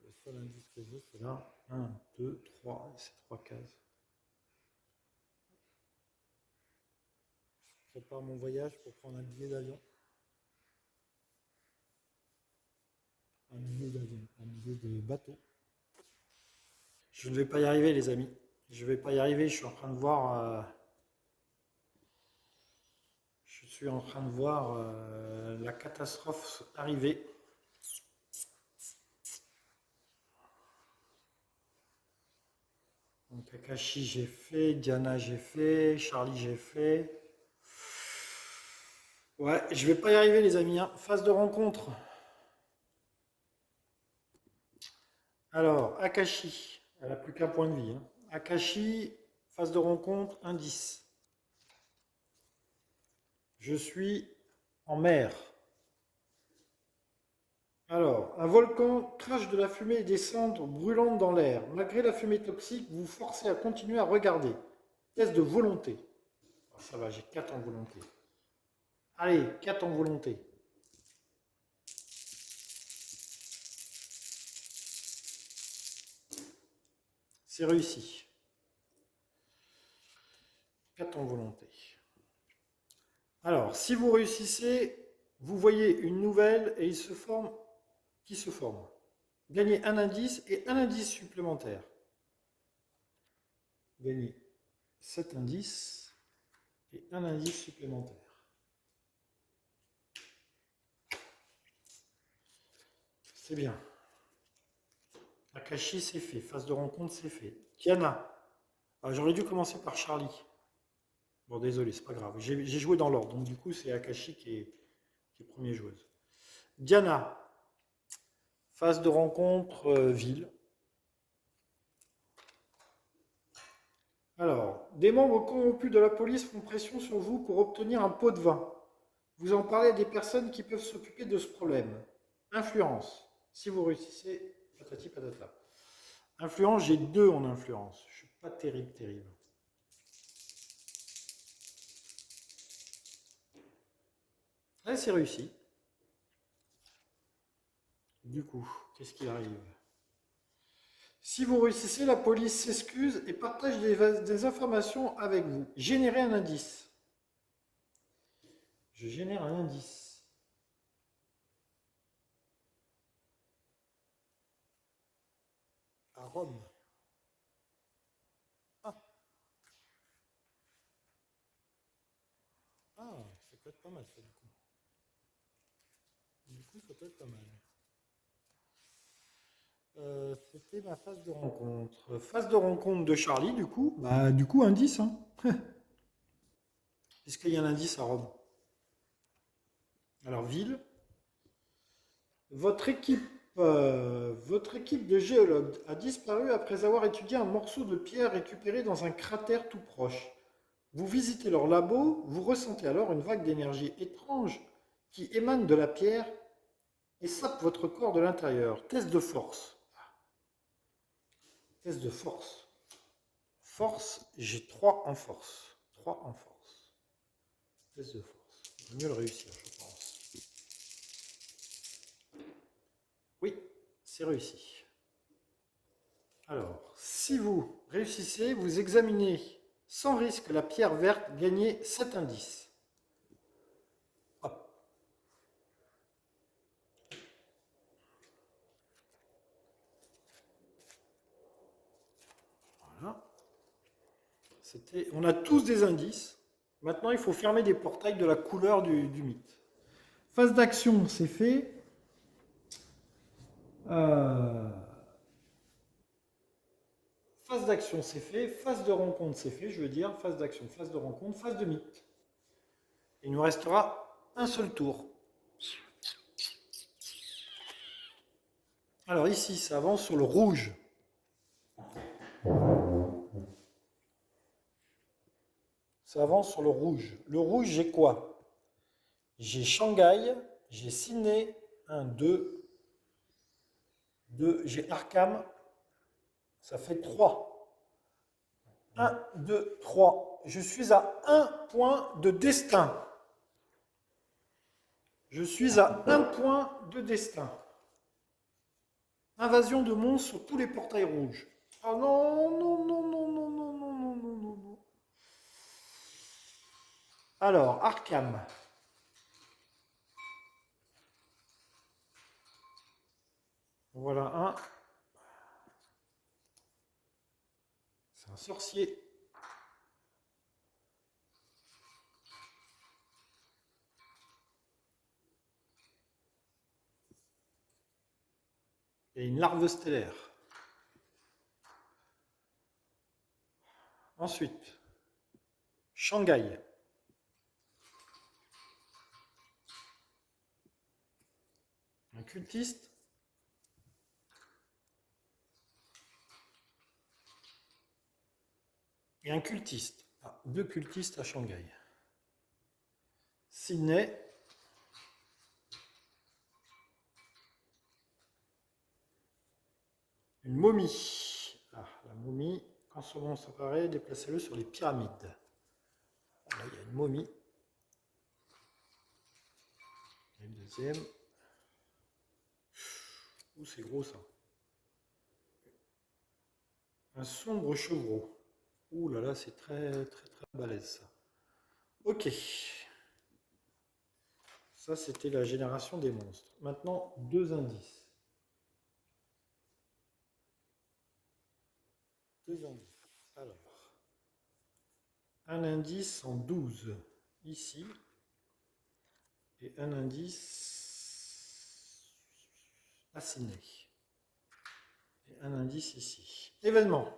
Le seul indice que j'ai, c'est là. 1, 2, 3. C'est 3 cases. Je prépare mon voyage pour prendre un billet d'avion. Un billet d'avion, un billet de bateau. Je ne vais pas y arriver, les amis. Je ne vais pas y arriver. Je suis en train de voir. Je suis en train de voir la catastrophe arriver. Donc Akashi j'ai fait, Diana j'ai fait, Charlie j'ai fait. Ouais, je vais pas y arriver les amis. Hein. Phase de rencontre. Alors, Akashi, elle a plus qu'un point de vie. Hein. Akashi, phase de rencontre, indice. Je suis en mer. Alors, un volcan crache de la fumée et des cendres brûlantes dans l'air. Malgré la fumée toxique, vous vous forcez à continuer à regarder. Test de volonté. Oh, ça va, j'ai 4 en volonté. Allez, 4 en volonté. C'est réussi. 4 en volonté. Alors, si vous réussissez, vous voyez une nouvelle et il se forme. Qui se forme? Gagnez un indice et un indice supplémentaire. Gagnez 7 indices et un indice supplémentaire. C'est bien. Akashi, c'est fait. Phase de rencontre, c'est fait. Tiana. J'aurais dû commencer par Charlie. Bon, désolé, c'est pas grave. J'ai joué dans l'ordre. Donc, du coup, c'est Akashi qui est première joueuse. Diana. Phase de rencontre, ville. Alors, des membres corrompus de la police font pression sur vous pour obtenir un pot de vin. Vous en parlez à des personnes qui peuvent s'occuper de ce problème. Influence. Si vous réussissez, patati patata. Influence, j'ai 2 en influence. Je suis pas terrible. Là, c'est réussi. Du coup, qu'est-ce qui arrive? Si vous réussissez, la police s'excuse et partage des informations avec vous. Générez un indice. Je génère un indice. À Rome. Ah, ça peut être pas mal ça du coup. Du coup, ça peut être pas mal. C'était ma phase de rencontre. Phase de rencontre de Charlie, du coup. Bah, du coup, indice. Hein. Est-ce qu'il y a un indice à Rome? Alors, ville. Votre équipe de géologues a disparu après avoir étudié un morceau de pierre récupéré dans un cratère tout proche. Vous visitez leur labo, vous ressentez alors une vague d'énergie étrange qui émane de la pierre et sape votre corps de l'intérieur. Test de force. Test de force. Force, j'ai 3 en force. 3 en force. Test de force. Il vaut mieux le réussir, je pense. Oui, c'est réussi. Alors, si vous réussissez, vous examinez sans risque la pierre verte, gagnez 7 indices. Hop. Voilà. On a tous des indices. Maintenant, il faut fermer des portails de la couleur du mythe. Phase d'action, c'est fait. Phase d'action, c'est fait. Phase de rencontre, c'est fait. Je veux dire, phase d'action, phase de rencontre, phase de mythe. Il nous restera un seul tour. Alors ici, ça avance sur le rouge. Ça avance sur le rouge. Le rouge, j'ai quoi? J'ai Shanghai, j'ai Sydney, 1, 2, 2, j'ai Arkham, ça fait 3. 1, 2, 3. Je suis à 1 point de destin. Je suis à 1 point de destin. Invasion de monstres sur tous les portails rouges. Oh non, non, non, non, non, non, non, non, non, non, non. Alors, Arkham. Voilà un. C'est un sorcier. Et une larve stellaire. Ensuite, Shanghai. Un cultiste. Et un cultiste. Ah, 2 cultistes à Shanghai. Sydney. Une momie. Ah, la momie, quand son monstre apparaît, déplacez-le sur les pyramides. Là, il y a une momie. Et une deuxième. Ouh, c'est gros ça. Un sombre chevreau. Ouh là là, c'est très très très balèze ça. Ok. Ça, c'était la génération des monstres. Maintenant, 2 indices. 2 indices. Alors, un indice en 12 ici. Et un indice à Sydney. Et un indice ici. Événement.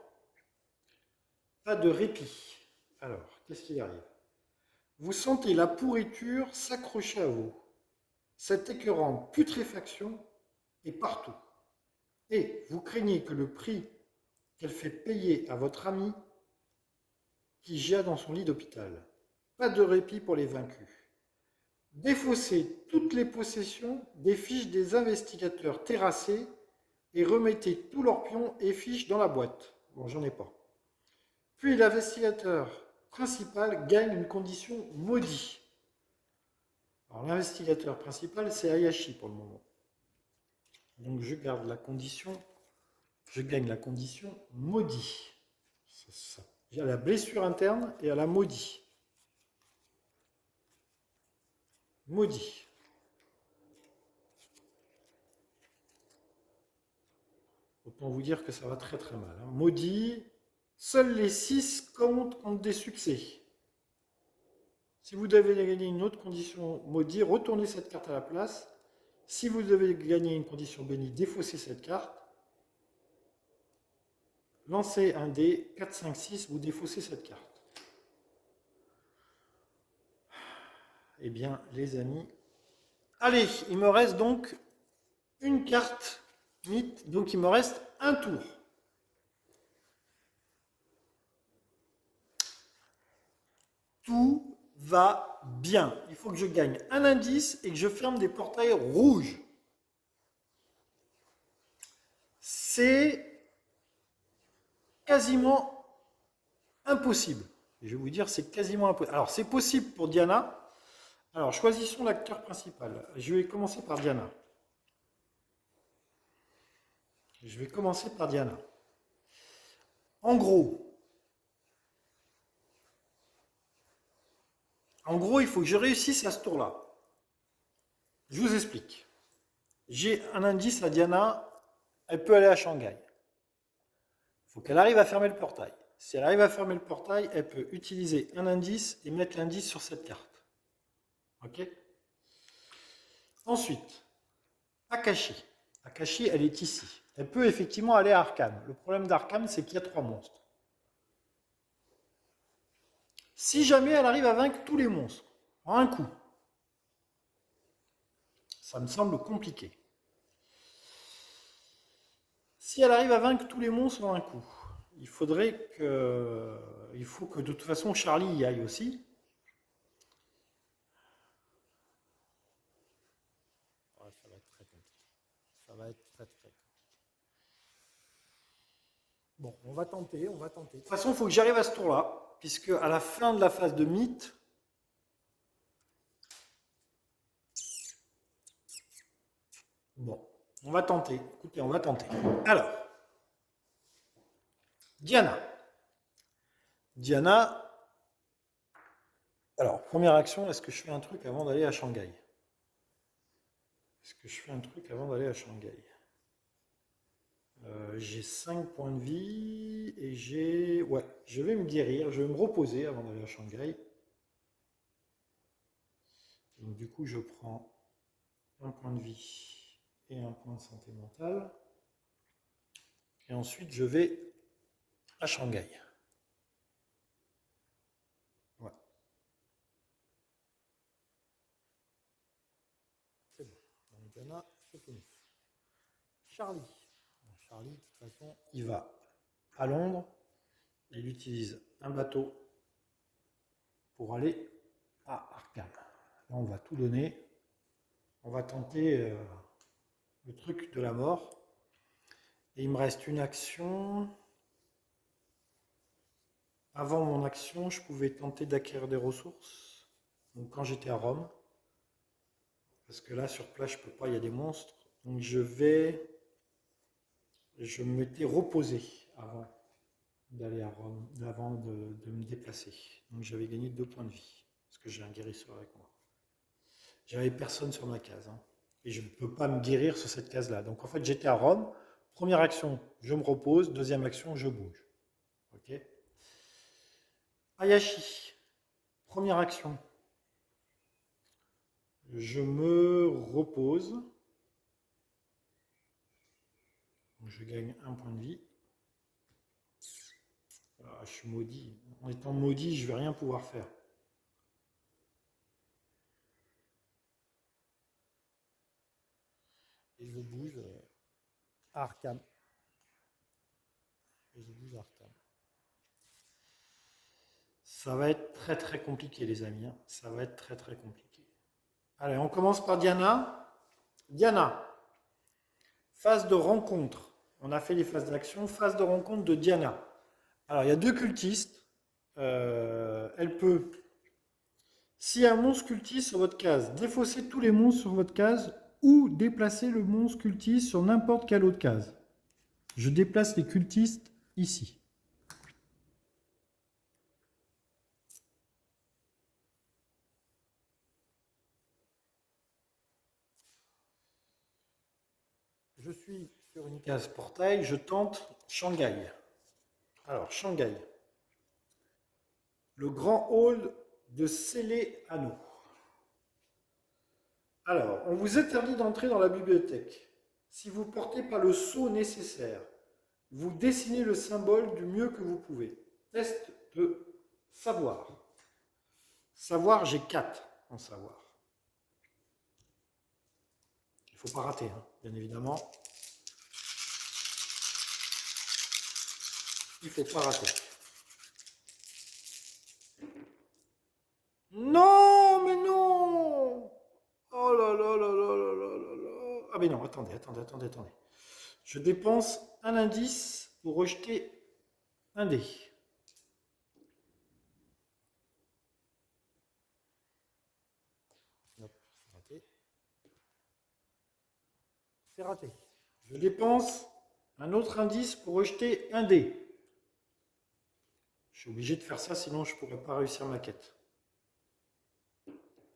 Pas de répit. Alors, qu'est-ce qui arrive? Vous sentez la pourriture s'accrocher à vous. Cette écœurante putréfaction est partout. Et vous craignez que le prix qu'elle fait payer à votre ami qui gît dans son lit d'hôpital. Pas de répit pour les vaincus. Défaussez toutes les possessions des fiches des investigateurs terrassés et remettez tous leurs pions et fiches dans la boîte. Bon, j'en ai pas. Puis l'investigateur principal gagne une condition maudite. Alors l'investigateur principal, c'est Hayashi pour le moment. Donc je garde la condition, je gagne la condition maudit. Il y a la blessure interne et à la maudit. Maudit. Autant vous dire que ça va très très mal. Maudit, seuls les 6 comptent contre des succès. Si vous devez gagner une autre condition maudit, retournez cette carte à la place. Si vous devez gagner une condition bénie, défaussez cette carte. Lancez un dé, 4, 5, 6, vous défaussez cette carte. Eh bien, les amis, allez, il me reste donc une carte mythe, donc il me reste un tour. Tout va bien. Il faut que je gagne un indice et que je ferme des portails rouges. C'est quasiment impossible. Et je vais vous dire, c'est quasiment impossible. Alors, c'est possible pour Diana. Alors, choisissons l'acteur principal. Je vais commencer par Diana. En gros, il faut que je réussisse à ce tour-là. Je vous explique. J'ai un indice à Diana, elle peut aller à Shanghai. Il faut qu'elle arrive à fermer le portail. Si elle arrive à fermer le portail, elle peut utiliser un indice et mettre l'indice sur cette carte. Ok? Ensuite, Akashi. Akashi, elle est ici. elle peut effectivement aller à Arkham. Le problème d'Arkham, c'est qu'il y a 3 monstres. Si jamais elle arrive à vaincre tous les monstres, en un coup, ça me semble compliqué. Si elle arrive à vaincre tous les monstres en un coup, il faut que de toute façon Charlie y aille aussi. Ouais, ça va être très compliqué. Ça va être très très compliqué. Bon, on va tenter, on va tenter. De toute façon, il faut que j'arrive à ce tour-là, puisque à la fin de la phase de mythe, bon, on va tenter. Écoutez, on va tenter. Alors, Diana. Diana. Alors, première action, est-ce que je fais un truc avant d'aller à Shanghai? Est-ce que je fais un truc avant d'aller à Shanghai? J'ai 5 points de vie et j'ai... Ouais, je vais me guérir, je vais me reposer avant d'aller à Shanghai. Donc du coup, je prends un point de vie et un point de santé mentale. Et ensuite, je vais à Shanghai. Ouais. C'est bon. Donc Diana, c'est fini. Charlie. Charlie, de toute façon, il va à Londres. Il utilise un bateau pour aller à Arkham. Là, on va tout donner. On va tenter le truc de la mort. Et il me reste une action. Avant mon action, je pouvais tenter d'acquérir des ressources. Donc quand j'étais à Rome. Parce que là, sur place, je peux pas, il y a des monstres. Donc je m'étais reposé avant d'aller à Rome, avant de me déplacer. Donc j'avais gagné 2 points de vie. Parce que j'ai un guérisseur avec moi. J'avais personne sur ma case. Hein. Et je ne peux pas me guérir sur cette case-là. Donc en fait, j'étais à Rome. Première action, je me repose. Deuxième action, je bouge. Ok. Hayashi. Première action. Je me repose. Je gagne un point de vie. Ah, je suis maudit. En étant maudit, je ne vais rien pouvoir faire. Et je bouge à Arkham. Et je bouge à Arkham. Ça va être très très compliqué, les amis. Hein. Ça va être très très compliqué. Allez, on commence par Diana. Diana, phase de rencontre. On a fait les phases d'action. Phase de rencontre de Diana. Alors, il y a 2 cultistes. Elle peut, si un monstre cultiste sur votre case, défausser tous les monstres sur votre case ou déplacer le monstre cultiste sur n'importe quelle autre case. Je déplace les cultistes ici. Je suis sur une case portail, je tente Shanghai. Alors, Shanghai. Le grand hall de scellé anneau. Alors, on vous interdit d'entrer dans la bibliothèque. Si vous ne portez pas le sceau nécessaire, vous dessinez le symbole du mieux que vous pouvez. Test de savoir. Savoir, j'ai 4 en savoir. Il ne faut pas rater, hein, bien évidemment. Il ne faut pas rater. Non, mais non! Oh là là là là là là là là. Ah mais non, attendez. Je dépense un indice pour rejeter un dé. Hop, c'est raté. C'est raté. Je dépense un autre indice pour rejeter un dé. Je suis obligé de faire ça, sinon je ne pourrais pas réussir ma quête.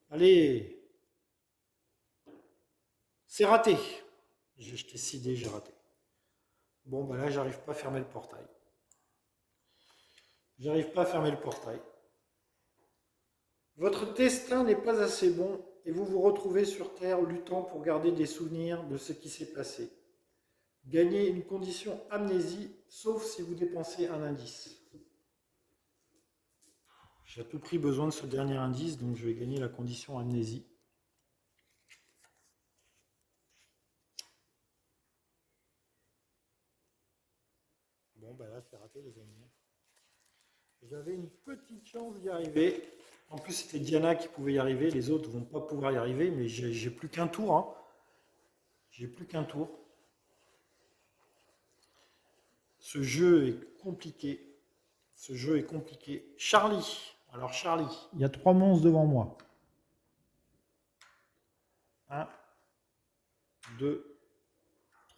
Allez! C'est raté. J'ai jeté 6 dés, j'ai raté. Bon, bah là, j'arrive pas à fermer le portail. Votre destin n'est pas assez bon et vous vous retrouvez sur Terre luttant pour garder des souvenirs de ce qui s'est passé. Gagnez une condition amnésie, sauf si vous dépensez un indice. J'ai à tout prix besoin de ce dernier indice, donc je vais gagner la condition amnésie. Bon, bah là, c'est raté, les amis. J'avais une petite chance d'y arriver. En plus, c'était Diana qui pouvait y arriver. Les autres vont pas pouvoir y arriver, mais j'ai plus qu'un tour. Hein. J'ai plus qu'un tour. Ce jeu est compliqué. Ce jeu est compliqué. Charlie. Alors, Charlie. Il y a 3 monstres devant moi. 1, 2,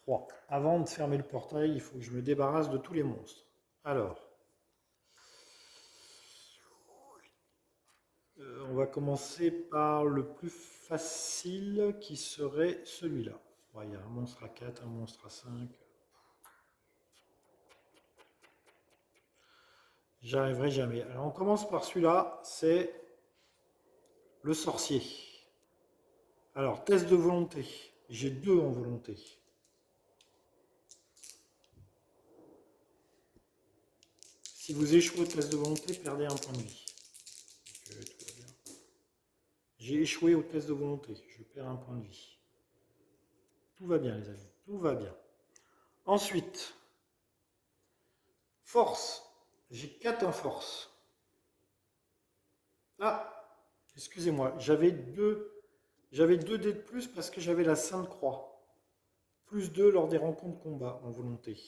3. Avant de fermer le portail, il faut que je me débarrasse de tous les monstres. Alors. On va commencer par le plus facile qui serait celui-là. Ouais, il y a un monstre à 4, un monstre à 5. J'arriverai jamais. Alors on commence par celui-là, c'est le sorcier. Alors, test de volonté. J'ai 2 en volonté. Si vous échouez au test de volonté, perdez un point de vie. Donc, tout va bien. J'ai échoué au test de volonté. Je perds un point de vie. Tout va bien, les amis. Tout va bien. Ensuite, force. J'ai 4 en force. Ah, excusez-moi, j'avais 2 dés de plus parce que j'avais la Sainte Croix. Plus 2 lors des rencontres combat en volonté.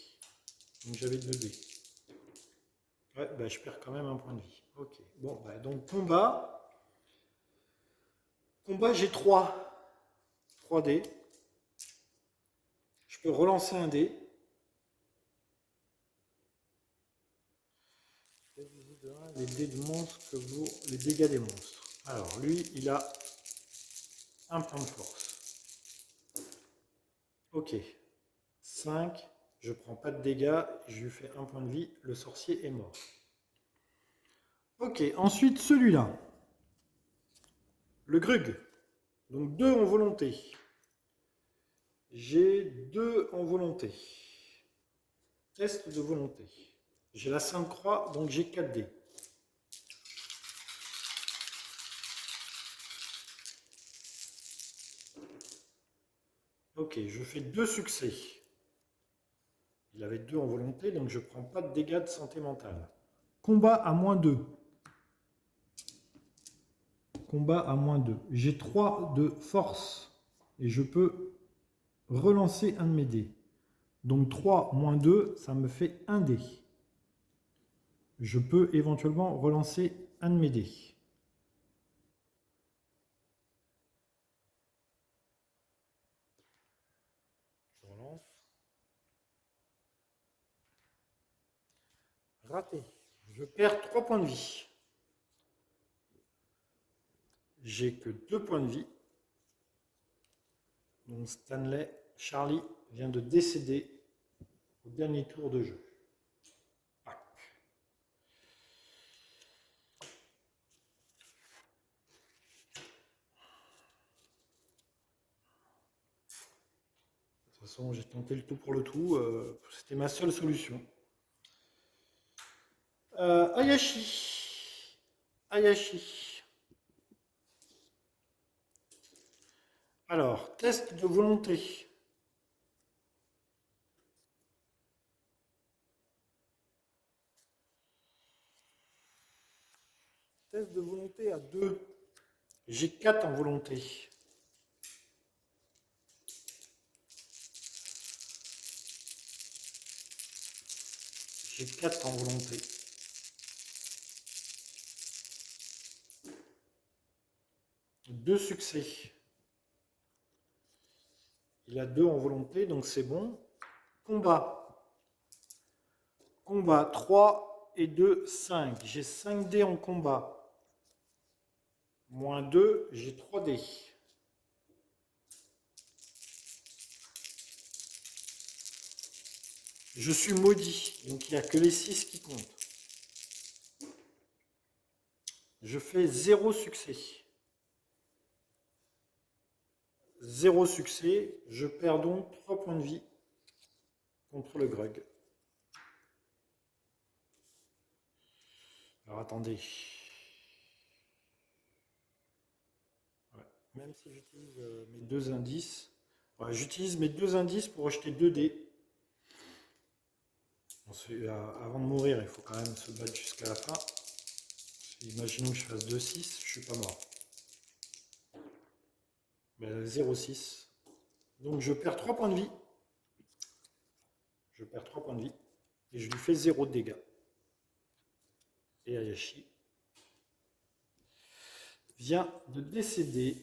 Donc j'avais 2 dés. Ouais, bah, je perds quand même un point de vie. Ok. Bon, bah, donc combat. Combat, j'ai 3 dés. Je peux relancer un dé. Les dés de monstre que vaut les dégâts des monstres. Alors, lui, il a un point de force. Ok. 5. Je prends pas de dégâts. Je lui fais un point de vie. Le sorcier est mort. Ok. Ensuite, celui-là. Le Grug. Donc 2 en volonté. J'ai 2 en volonté. Test de volonté. J'ai la Sainte Croix, donc j'ai 4 dés. Ok, je fais 2 succès. Il avait 2 en volonté, donc je ne prends pas de dégâts de santé mentale. Combat à -2. Combat à -2. J'ai 3 de force. Et je peux relancer un de mes dés. Donc 3 moins 2, ça me fait 1 dé. Je peux éventuellement relancer un de mes dés. Je relance. Raté. Je perds 3 points de vie. J'ai que 2 points de vie. Donc Charlie vient de décéder au dernier tour de jeu. De toute façon, j'ai tenté le tout pour le tout. C'était ma seule solution. Ayashi. Ayashi. Alors, test de volonté. Test de volonté à 2. J'ai 4 en volonté. J'ai 4 en volonté. Deux succès. Il a 2 en volonté, donc c'est bon. Combat. Combat 3 et 2, 5. J'ai 5 dés en combat. Moins 2, j'ai 3 dés. Je suis maudit, donc il n'y a que les 6 qui comptent. Je fais 0 succès. 0 succès, je perds donc 3 points de vie. contre le grug. Alors attendez. Ouais. Même si j'utilise mes deux indices, ouais, j'utilise mes deux indices pour acheter 2 dés. Avant de mourir, il faut quand même se battre jusqu'à la fin. Imaginons que je fasse 2-6, je suis pas mort. Ben, 0,6. Donc je perds 3 points de vie. Je perds 3 points de vie. Et je lui fais 0 de dégâts. Et Ayashi vient de décéder.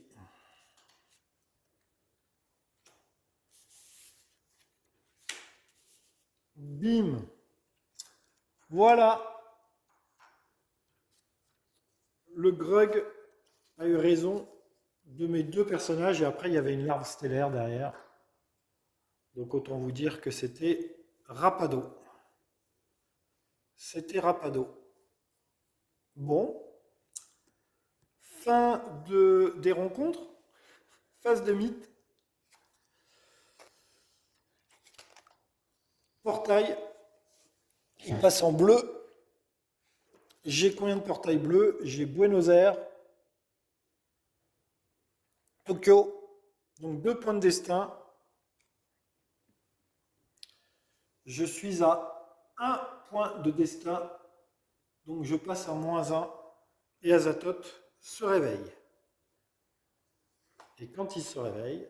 Bim. Voilà. Le grug a eu raison de mes deux personnages. Et après, il y avait une larve stellaire derrière. Donc autant vous dire que c'était Rapado. C'était Rapado. Bon. Fin des rencontres. Phase de mythe. Portail. Il passe en bleu. J'ai combien de portails bleus? J'ai Buenos Aires. Tokyo. Donc 2 points de destin. Je suis à 1 point de destin. Donc je passe à -1. Et Azathoth se réveille. Et quand il se réveille,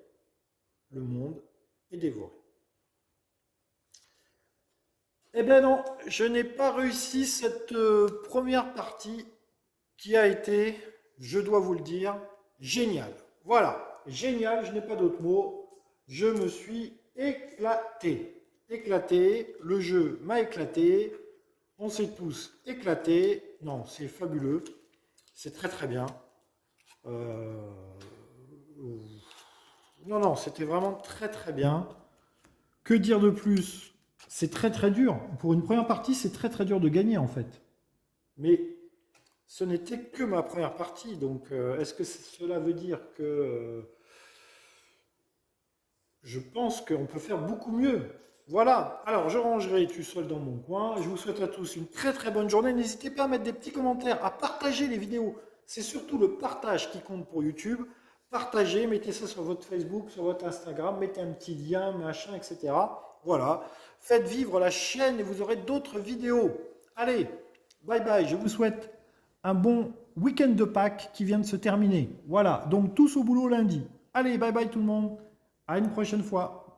le monde est dévoré. Eh bien non, je n'ai pas réussi cette première partie qui a été, je dois vous le dire, géniale. Voilà, génial, je n'ai pas d'autres mots. Je me suis éclaté. Éclaté, le jeu m'a éclaté. On s'est tous éclatés. Non, c'est fabuleux. C'est très très bien. Non, c'était vraiment très très bien. Que dire de plus? C'est très très dur. Pour une première partie, c'est très très dur de gagner en fait. Mais ce n'était que ma première partie. Donc est-ce que cela veut dire que je pense qu'on peut faire beaucoup mieux? Voilà. Alors je rangerai tout seul dans mon coin. Je vous souhaite à tous une très très bonne journée. N'hésitez pas à mettre des petits commentaires, à partager les vidéos. C'est surtout le partage qui compte pour YouTube. Partagez, mettez ça sur votre Facebook, sur votre Instagram, mettez un petit lien, machin, etc. Voilà. Faites vivre la chaîne et vous aurez d'autres vidéos. Allez, bye bye. Je vous souhaite un bon week-end de Pâques qui vient de se terminer. Voilà. Donc tous au boulot lundi. Allez, bye bye tout le monde. À une prochaine fois.